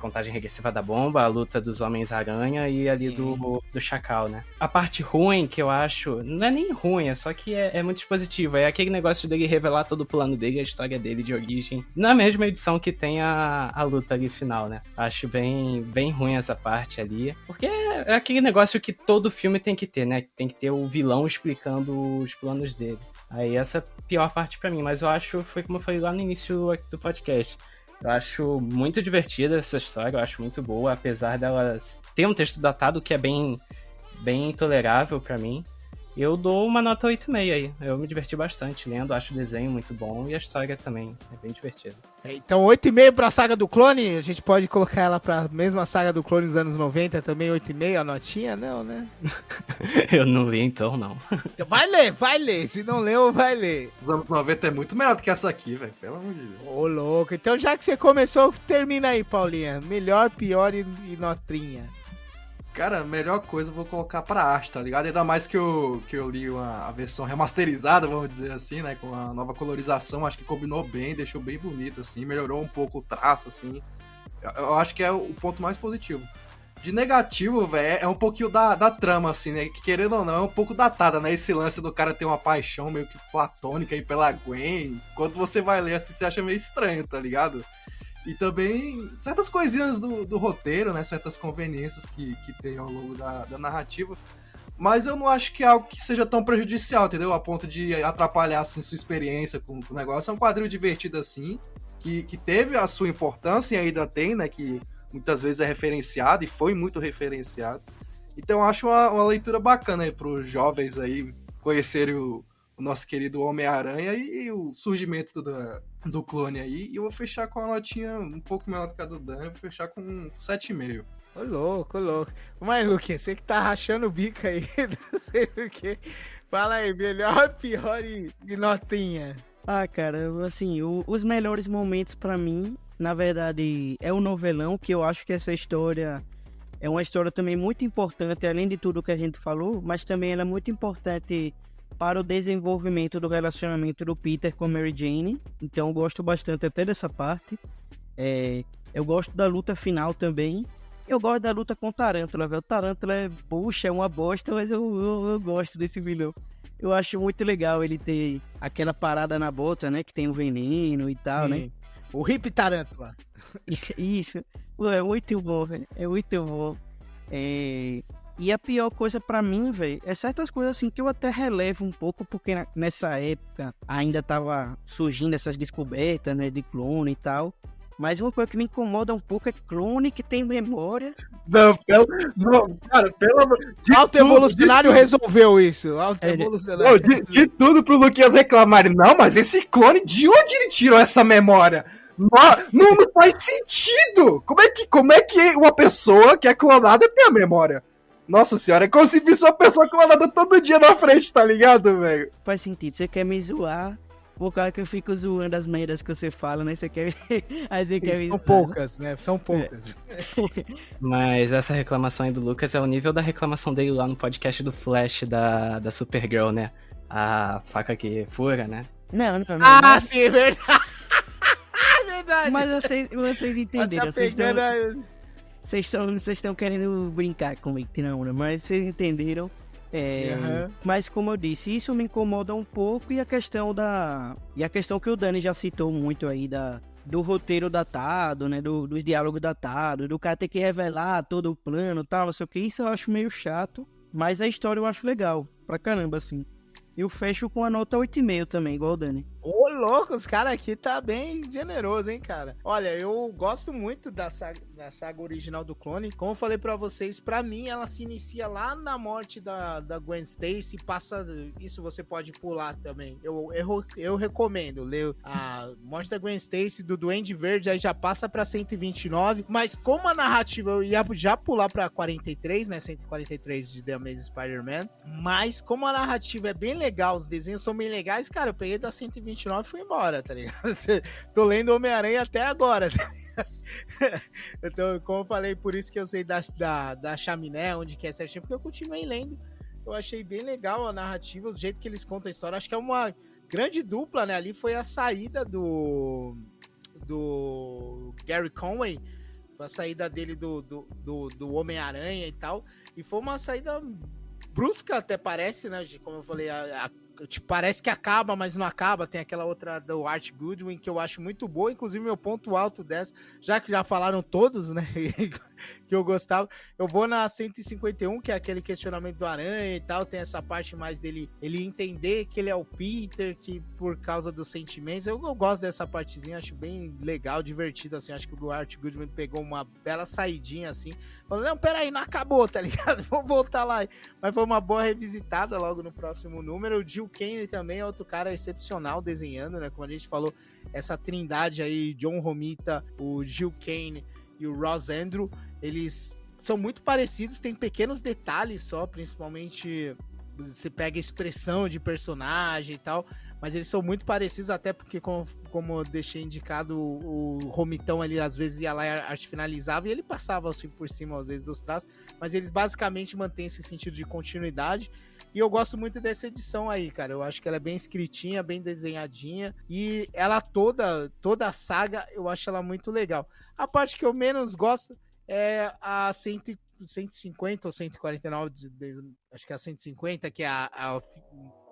contagem regressiva da bomba, a luta dos Homens-Aranha e ali do Chacal, né. A parte ruim que eu acho, não é nem ruim, é só que é muito dispositivo, é aquele negócio dele revelar todo o plano dele, a história dele de origem, na mesma edição que tem a luta ali final, né. Acho bem ruim essa parte ali, porque é aquele negócio que todo filme tem que ter, né, tem que ter o vilão explicando os planos dele. Aí essa é a pior parte pra mim, mas eu acho, foi como eu falei lá no início do podcast, eu acho muito divertida essa história, eu acho muito boa, apesar dela ter um texto datado que é bem intolerável pra mim. Eu dou uma nota 8,5 aí, eu me diverti bastante lendo, acho o desenho muito bom e a história também é bem divertida. Então 8,5 pra saga do clone, a gente pode colocar ela pra mesma saga do clone dos anos 90 também, 8,5 a notinha? Não, né? Eu não li então, não. Então vai ler, se não leu, vai ler. Os anos 90 é muito melhor do que essa aqui, velho, pelo amor de Deus. Ô, louco, então já que você começou, termina aí, Paulinha. Melhor, pior e notrinha. Cara, a melhor coisa eu vou colocar pra arte, tá ligado? Ainda mais que eu li a versão remasterizada, vamos dizer assim, né? Com a nova colorização, acho que combinou bem, deixou bem bonito, assim, melhorou um pouco o traço, assim. Eu acho que é o ponto mais positivo. De negativo, velho, é um pouquinho da trama, assim, né? Que querendo ou não, é um pouco datada, né? Esse lance do cara ter uma paixão meio que platônica aí pela Gwen. Quando você vai ler assim, você acha meio estranho, tá ligado? E também certas coisinhas do roteiro, né? Certas conveniências que tem ao longo da narrativa. Mas eu não acho que é algo que seja tão prejudicial, entendeu? A ponto de atrapalhar assim, sua experiência com o negócio. É um quadrinho divertido assim, que teve a sua importância e ainda tem, né? Que muitas vezes é referenciado e foi muito referenciado. Então eu acho uma leitura bacana aí para os jovens aí conhecerem o nosso querido Homem-Aranha e o surgimento do clone aí. E eu vou fechar com uma notinha um pouco menor do que a do Dan, vou fechar com um 7,5. Ô louco, ô louco. Mas, Luquinha, você que tá rachando o bico aí, não sei por quê. Fala aí, melhor, pior e notinha. Ah, cara, assim, os melhores momentos pra mim, na verdade, é o novelão, que eu acho que essa história é uma história também muito importante, além de tudo que a gente falou, mas também ela é muito importante para o desenvolvimento do relacionamento do Peter com a Mary Jane. Então eu gosto bastante até dessa parte. Eu gosto da luta final também. Eu gosto da luta com o Tarântula, velho. O Tarântula é uma bosta, mas eu gosto desse vilão. Eu acho muito legal ele ter aquela parada na bota, né? Que tem um veneno e tal, né? O Hip Tarântula. Isso. Pô, é muito bom, velho. É muito bom. E a pior coisa pra mim, velho, é certas coisas assim que eu até relevo um pouco, porque nessa época ainda tava surgindo essas descobertas, né? De clone e tal. Mas uma coisa que me incomoda um pouco é clone que tem memória. Não, cara, pelo amor de Auto-evolucionário resolveu isso. Auto-evolucionário. De tudo pro Luquinhas reclamar. Não, mas esse clone, de onde ele tirou essa memória? Não faz sentido! Como é que uma pessoa que é clonada tem a memória? Nossa senhora, é como se visse uma pessoa clonada todo dia na frente, tá ligado, velho? Faz sentido, você quer me zoar por causa que eu fico zoando as merdas que você fala, né? Você quer. Aí você quer me São zoar. poucas, né? São poucas. Mas essa reclamação aí do Lucas é o nível da reclamação dele lá no podcast do Flash da Supergirl, né? A faca que fura, né? Não. Sim, é verdade. É verdade. Mas vocês entenderam. Você Vocês estão querendo brincar comigo, não, né? Mas vocês entenderam. Mas como eu disse, isso me incomoda um pouco. E a questão que o Dani já citou muito aí do roteiro datado, né? Dos diálogos datados, do cara ter que revelar todo o plano e tal, não sei o que. Isso eu acho meio chato. Mas a história eu acho legal, pra caramba, assim. Eu fecho com a nota 8,5 também, igual o Dani. Ô, louco, os caras aqui tá bem generoso, hein, cara? Olha, eu gosto muito da saga original do clone. Como eu falei pra vocês, pra mim ela se inicia lá na morte da Gwen Stacy. Passa, isso você pode pular também. Eu recomendo ler a morte da Gwen Stacy, do Duende Verde, aí já passa pra 129. Mas como a narrativa, eu ia já pular pra 43, né, 143 de The Amazing Spider-Man. Mas como a narrativa é bem legal, os desenhos são bem legais, cara, eu peguei da 129 e fui embora, tá ligado? Tô lendo Homem-Aranha até agora, tá ligado? Então, como eu falei, por isso que eu sei da chaminé, onde que é certinho, porque eu continuei lendo. Eu achei bem legal a narrativa, o jeito que eles contam a história. Acho que é uma grande dupla, né? Ali foi a saída do Gary Conway, foi a saída dele do Homem-Aranha e tal, e foi uma saída brusca, até parece, né? Como eu falei, tipo, parece que acaba, mas não acaba. Tem aquela outra do Art Goodwin que eu acho muito boa, inclusive meu ponto alto dessa, já que já falaram todos, né, que eu gostava, eu vou na 151, que é aquele questionamento do Aranha e tal, tem essa parte mais dele, ele entender que ele é o Peter, que por causa dos sentimentos, eu gosto dessa partezinha, acho bem legal, divertido, assim, acho que o Art Goodwin pegou uma bela saidinha, assim, falou, não, peraí, não acabou, tá ligado, vamos voltar lá, mas foi uma boa revisitada logo no próximo número. O Gil Kane também é outro cara excepcional desenhando, né, como a gente falou, essa trindade aí, John Romita, o Gil Kane e o Ross Andru, eles são muito parecidos, tem pequenos detalhes só, principalmente você pega a expressão de personagem e tal, mas eles são muito parecidos, até porque, como eu deixei indicado, o Romitão ali às vezes ia lá e arte finalizava e ele passava assim por cima às vezes dos traços, mas eles basicamente mantêm esse sentido de continuidade. E eu gosto muito dessa edição aí, cara. Eu acho que ela é bem escritinha, bem desenhadinha. E ela toda a saga, eu acho ela muito legal. A parte que eu menos gosto é a 150 ou 149, acho que é a 150, que é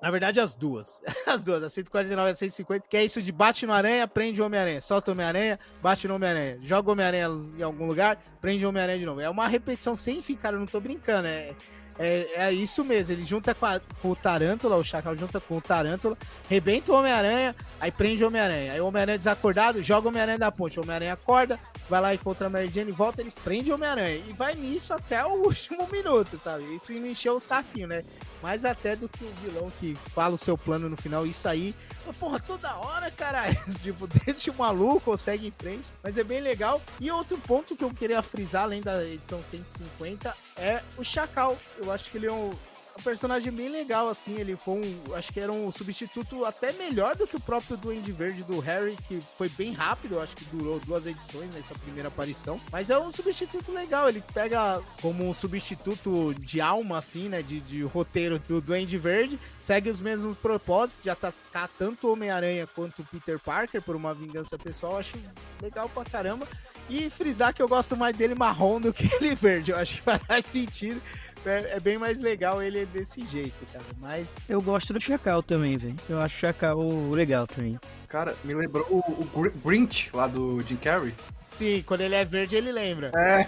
na verdade, as duas. As duas, a 149 e a 150, que é isso de bate no Aranha, prende o Homem-Aranha. Solta o Homem-Aranha, bate no Homem-Aranha. Joga o Homem-Aranha em algum lugar, prende o Homem-Aranha de novo. É uma repetição sem fim, cara, eu não tô brincando. É isso mesmo, ele junta com o Tarântula, o Chacal junta com o Tarântula, rebenta o Homem-Aranha, aí prende o Homem-Aranha. Aí o Homem-Aranha desacordado, joga o Homem-Aranha da ponte. O Homem-Aranha acorda, vai lá, encontra a Mary Jane, volta, eles prendem o Homem-Aranha. E vai nisso até o último minuto, sabe? Isso não encheu o saquinho, né? Mais até do que o vilão que fala o seu plano no final, isso aí. Porra, toda hora, cara. Tipo, deixa o maluco, consegue em frente. Mas é bem legal. E outro ponto que eu queria frisar, além da edição 150, é o Chacal. Eu acho que ele é um personagem bem legal, assim. Ele foi acho que era um substituto até melhor do que o próprio Duende Verde do Harry, que foi bem rápido. Eu acho que durou 2 edições nessa primeira aparição. Mas é um substituto legal. Ele pega como um substituto de alma, assim, né? De roteiro do Duende Verde. Segue os mesmos propósitos de atacar tanto o Homem-Aranha quanto o Peter Parker por uma vingança pessoal. Eu acho legal pra caramba. E frisar que eu gosto mais dele marrom do que ele verde. Eu acho que faz sentido. É bem mais legal ele desse jeito, cara. Mas Eu gosto do Chacal também, velho. Eu acho o Chacal legal também. Cara, me lembrou o Grinch lá do Jim Carrey. sim, quando ele é verde, ele lembra. É.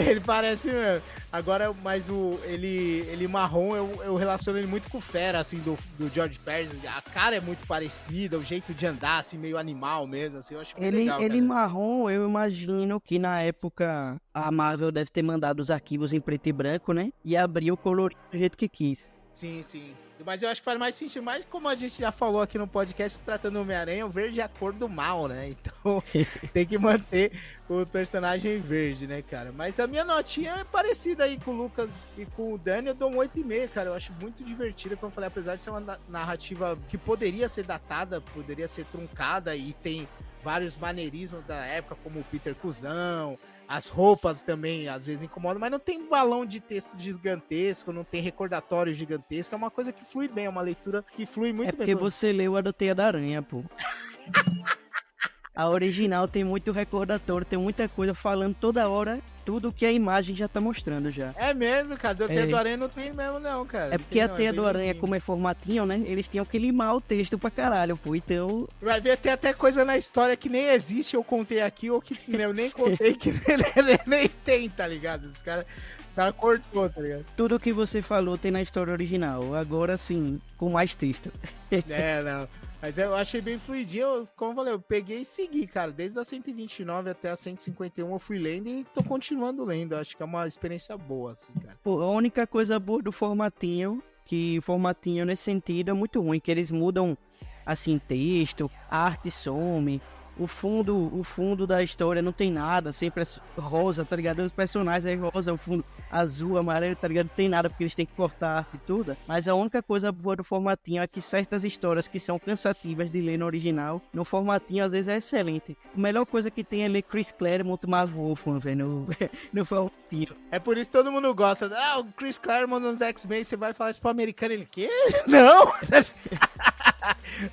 Ele parece mesmo. Agora, mas ele marrom, eu relaciono ele muito com o Fera, assim, do George Pérez. A cara é muito parecida, o jeito de andar, assim, meio animal mesmo, assim, eu acho bem legal, Ele cara. marrom, eu imagino que na época a Marvel deve ter mandado os arquivos em preto e branco, né? E abriu o colorido do jeito que quis. Sim, sim. Mas eu acho que faz mais sentido, mas como a gente já falou aqui no podcast, se tratando do Homem-Aranha, o verde é a cor do mal, né? Então tem que manter o personagem verde, né, cara? Mas a minha notinha é parecida aí com o Lucas e com o Dani, eu dou um 8,5, cara. Eu acho muito divertida, como eu falei, apesar de ser uma narrativa que poderia ser datada, poderia ser truncada e tem vários maneirismos da época, como o Peter Cusão. As roupas também, às vezes, incomodam, mas não tem balão de texto gigantesco, não tem recordatório gigantesco, é uma coisa que flui bem, é uma leitura que flui muito É bem. porque você leu a do Teia da Aranha, pô. A original tem muito recordatório, tem muita coisa falando toda hora, tudo que a imagem já tá mostrando já. É mesmo, cara, do Teia do Aranha não tem mesmo não, cara. É porque a Teia do Aranha, bem... como é formatinho, né? Eles tinham que limar o texto pra caralho, pô. Então, Vai ver, tem até coisa na história que nem existe, eu contei aqui, ou que eu nem contei, que nem tem, tá ligado? Os caras cortou, tá ligado? tudo que você falou tem na história original. Agora sim, com mais texto. Não. Mas eu achei bem fluidinho, como eu falei, eu peguei e segui, cara. Desde a 129 até a 151 eu fui lendo e tô continuando lendo. Eu acho que é uma experiência boa, assim, cara. Pô, a única coisa boa do formatinho, que formatinho nesse sentido é muito ruim, que eles mudam, assim, texto, a arte some, o fundo da história não tem nada, sempre é rosa, tá ligado? Os personagens é rosa, o fundo azul, amarelo, tá ligado? Não tem nada porque eles têm que cortar a arte e tudo. Mas a única coisa boa do formatinho é que certas histórias que são cansativas de ler no original, no formatinho às vezes é excelente. A melhor coisa que tem é ler Chris Claremont e Marv Wolfman, velho, no formatinho. É por isso que todo mundo gosta. Ah, o Chris Claremont nos X-Men, você vai falar isso pro americano, ele, quê? Não!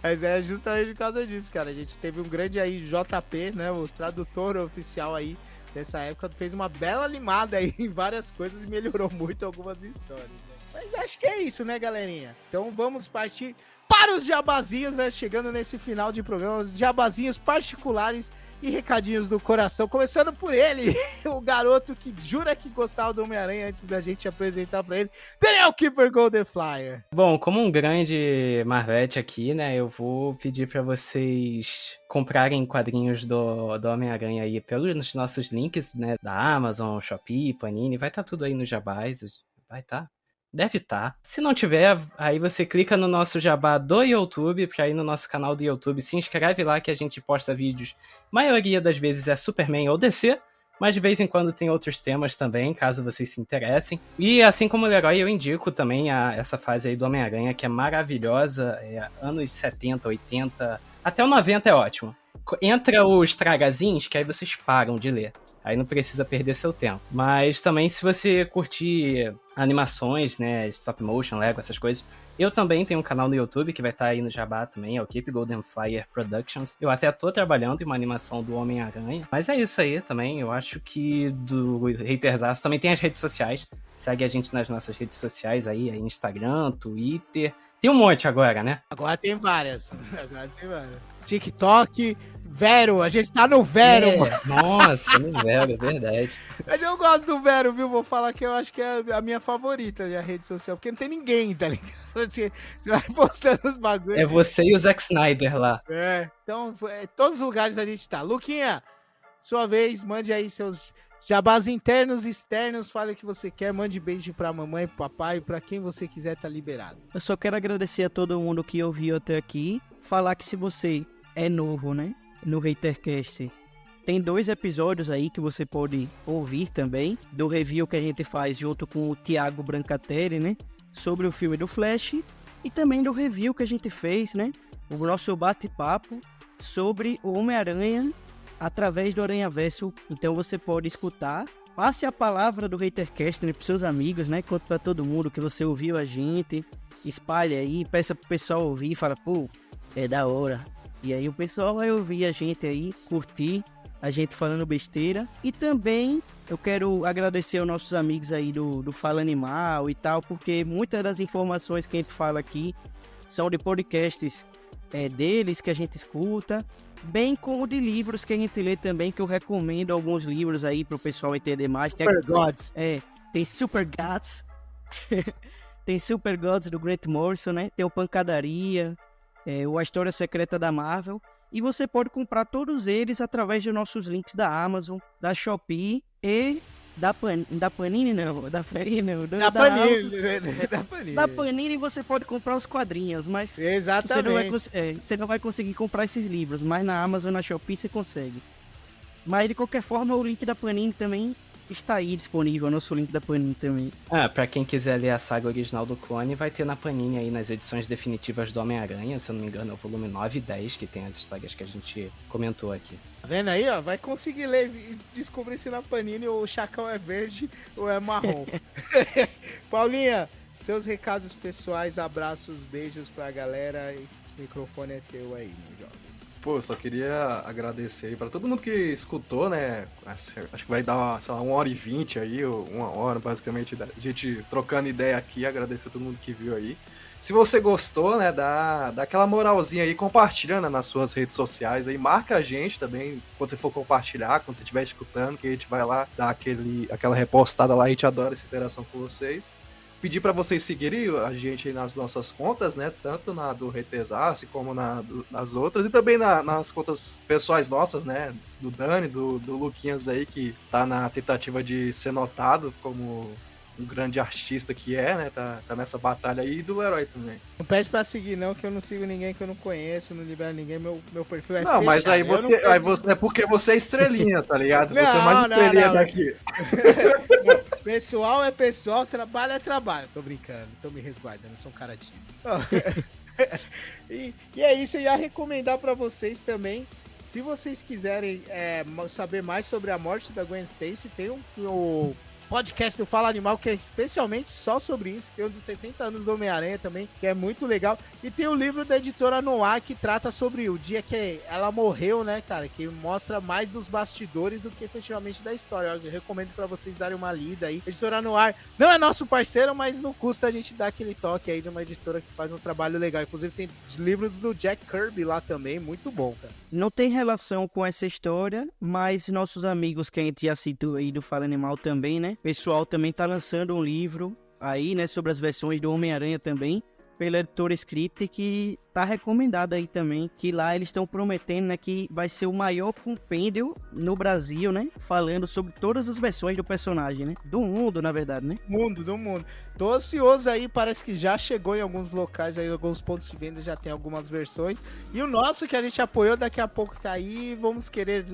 Mas é justamente por causa disso, cara. A gente teve um grande aí, JP, né, o tradutor oficial aí dessa época, fez uma bela limada aí em várias coisas e melhorou muito algumas histórias, né? Mas acho que é isso, né, galerinha? Então vamos partir para os jabazinhos, né? Chegando nesse final de programa, os jabazinhos particulares e recadinhos do coração. Começando por ele, o garoto que jura que gostava do Homem-Aranha antes da gente apresentar pra ele, Daniel Keeper Golden Flyer. Bom, como um grande Marvete aqui, né, eu vou pedir pra vocês comprarem quadrinhos do Homem-Aranha aí pelos nossos links, né, da Amazon, Shopee, Panini, vai estar tudo aí no Jabás, vai estar. Deve estar. Se não tiver, aí você clica no nosso jabá do YouTube, pra ir no nosso canal do YouTube, se inscreve lá que a gente posta vídeos. Maioria das vezes é Superman ou DC, mas de vez em quando tem outros temas também, caso vocês se interessem. E assim como o Leroy, eu indico também essa fase aí do Homem-Aranha, que é maravilhosa, anos 70, 80, até o 90 é ótimo. Entra os tragazinhos, que aí vocês param de ler. Aí não precisa perder seu tempo. Mas também se você curtir animações, né, stop motion, Lego, essas coisas, Eu também tenho um canal no YouTube que vai estar aí no Jabá também, é o Keep Golden Flyer Productions. Eu até tô trabalhando em uma animação do Homem-Aranha. Mas é isso aí também, eu acho que do Haterzaço também tem as redes sociais. Segue a gente nas nossas redes sociais aí, Instagram, Twitter. Tem um monte agora, né? Agora tem várias. TikTok, Vero, a gente tá no Vero, mano. Nossa, no Vero, é verdade. Mas eu gosto do Vero, viu? Vou falar que eu acho que é a minha favorita, a rede social, porque não tem ninguém, tá ligado? Você vai postando os bagulhos. É você e o Zack Snyder lá. Então, todos os lugares a gente tá. Luquinha, sua vez, mande aí seus jabás internos e externos, fale o que você quer, mande beijo pra mamãe, pro papai, pra quem você quiser, tá liberado. Eu só quero agradecer a todo mundo que ouviu até aqui. Falar que se você é novo, né, no Hatercast, tem 2 episódios aí que você pode ouvir também, do review que a gente faz junto com o Thiago Brancatelli, né, sobre o filme do Flash, e também do review que a gente fez, né, o nosso bate-papo sobre o Homem-Aranha através do Aranhaverso. Então você pode escutar, passe a palavra do Hatercast, né, pros seus amigos, né, conta pra todo mundo que você ouviu a gente, espalhe aí, peça pro pessoal ouvir, fala, pô, é da hora. E aí o pessoal vai ouvir a gente aí, curtir a gente falando besteira. E também eu quero agradecer aos nossos amigos aí do Fala Animal e tal, porque muitas das informações que a gente fala aqui são de podcasts deles que a gente escuta, bem como de livros que a gente lê também, que eu recomendo alguns livros aí pro pessoal entender mais. Super Gods. Tem Super Gods, tem Super Gods do Grant Morrison, né? Tem o Pancadaria, A História Secreta da Marvel. E você pode comprar todos eles através de nossos links da Amazon, da Shopee e da Panini, não. Da Panini, não. Da Panini. Da Panini você pode comprar os quadrinhos, mas exatamente. Você não vai conseguir comprar esses livros, mas na Amazon, na Shopee você consegue. Mas de qualquer forma, o link da Panini também está aí disponível, o nosso link da Panini também. Pra quem quiser ler a saga original do Clone, vai ter na Panini aí nas edições definitivas do Homem-Aranha, se eu não me engano é o volume 9 e 10, que tem as histórias que a gente comentou aqui. Tá vendo aí, ó? Vai conseguir ler e descobrir se na Panini o Chacal é verde ou é marrom. Paulinha, seus recados pessoais, abraços, beijos pra galera, e o microfone é teu aí, meu jovem. Pô, só queria agradecer aí pra todo mundo que escutou, né? Acho que vai dar, sei lá, 1h20 aí, ou 1 hora, basicamente, da gente trocando ideia aqui. Agradecer a todo mundo que viu aí. Se você gostou, né, dá aquela moralzinha aí, compartilha, né, nas suas redes sociais aí. Marca a gente também, quando você for compartilhar, quando você estiver escutando, que a gente vai lá dar aquela repostada lá. A gente adora essa interação com vocês. Pedir para vocês seguirem a gente aí nas nossas contas, né? Tanto na do Haterzaço como nas outras. E também nas contas pessoais nossas, né? Do Dani, do Luquinhas aí, que tá na tentativa de ser notado como um grande artista que é, né? Tá nessa batalha aí, e do Leroy também. Não pede pra seguir não, que eu não sigo ninguém que eu não conheço, não libero ninguém, meu perfil é não, fechado. Mas aí você é porque você é estrelinha, tá ligado? Você é mais estrelinha daqui. Pessoal é pessoal, trabalho é trabalho. Tô brincando, tô me resguardando, sou um cara tímido. E é isso, eu ia recomendar pra vocês também, se vocês quiserem saber mais sobre a morte da Gwen Stacy, tem o podcast do Fala Animal, que é especialmente só sobre isso. Tem o dos 60 anos do Homem-Aranha também, que é muito legal. E tem o livro da editora Noir, que trata sobre o dia que ela morreu, né, cara? Que mostra mais dos bastidores do que efetivamente da história. Eu recomendo pra vocês darem uma lida aí. Editora Noir não é nosso parceiro, mas não custa a gente dar aquele toque aí de uma editora que faz um trabalho legal. Inclusive tem livros do Jack Kirby lá também, muito bom, cara. Não tem relação com essa história, mas nossos amigos que a gente já citou aí do Fala Animal também, né? O pessoal também tá lançando um livro aí, né, sobre as versões do Homem-Aranha também, pela editora Script, que tá recomendado aí também, que lá eles estão prometendo, né, que vai ser o maior compêndio no Brasil, né, falando sobre todas as versões do personagem, né, do mundo, na verdade, né. Do mundo. Tô ansioso aí, parece que já chegou em alguns locais aí, alguns pontos de venda já tem algumas versões, e o nosso que a gente apoiou daqui a pouco tá aí, vamos querer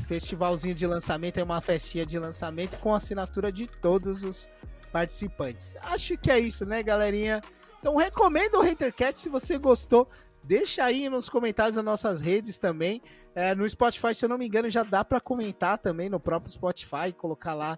festivalzinho de lançamento, é uma festinha de lançamento com assinatura de todos os participantes. Acho que é isso, né, galerinha? Então recomendo o Hatercast, se você gostou, deixa aí nos comentários das nossas redes também. No Spotify, se eu não me engano, já dá para comentar também no próprio Spotify, colocar lá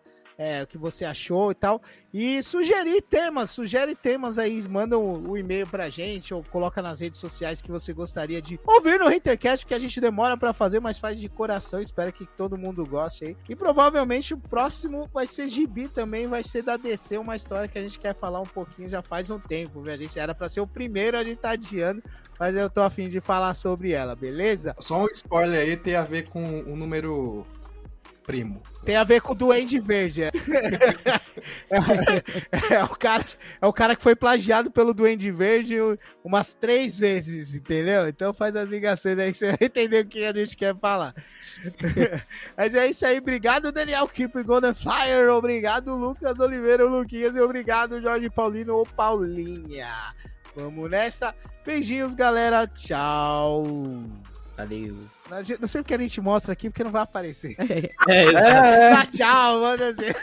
o que você achou e tal. E sugere temas aí, manda o e-mail pra gente ou coloca nas redes sociais que você gostaria de ouvir no Hatercast, que a gente demora pra fazer, mas faz de coração. Espero que todo mundo goste aí. E provavelmente o próximo vai ser Gibi também, vai ser da DC, uma história que a gente quer falar um pouquinho já faz um tempo, viu? A gente era pra ser o primeiro, a gente tá adiando, mas eu tô a fim de falar sobre ela, beleza? Só um spoiler aí, tem a ver com o número primo. Tem a ver com o Duende Verde. É o cara que foi plagiado pelo Duende Verde umas 3 vezes, entendeu? Então faz as ligações aí que você vai entender o que a gente quer falar. Mas é isso aí. Obrigado, Daniel Keep Golden Flyer. Obrigado, Lucas Oliveira, o Luquinhas. E obrigado, Jorge Paulino ou Paulinha. Vamos nessa. Beijinhos, galera. Tchau. Valeu. Não sei porque a gente mostra aqui, porque não vai aparecer. Exato. Tchau, manda dizer.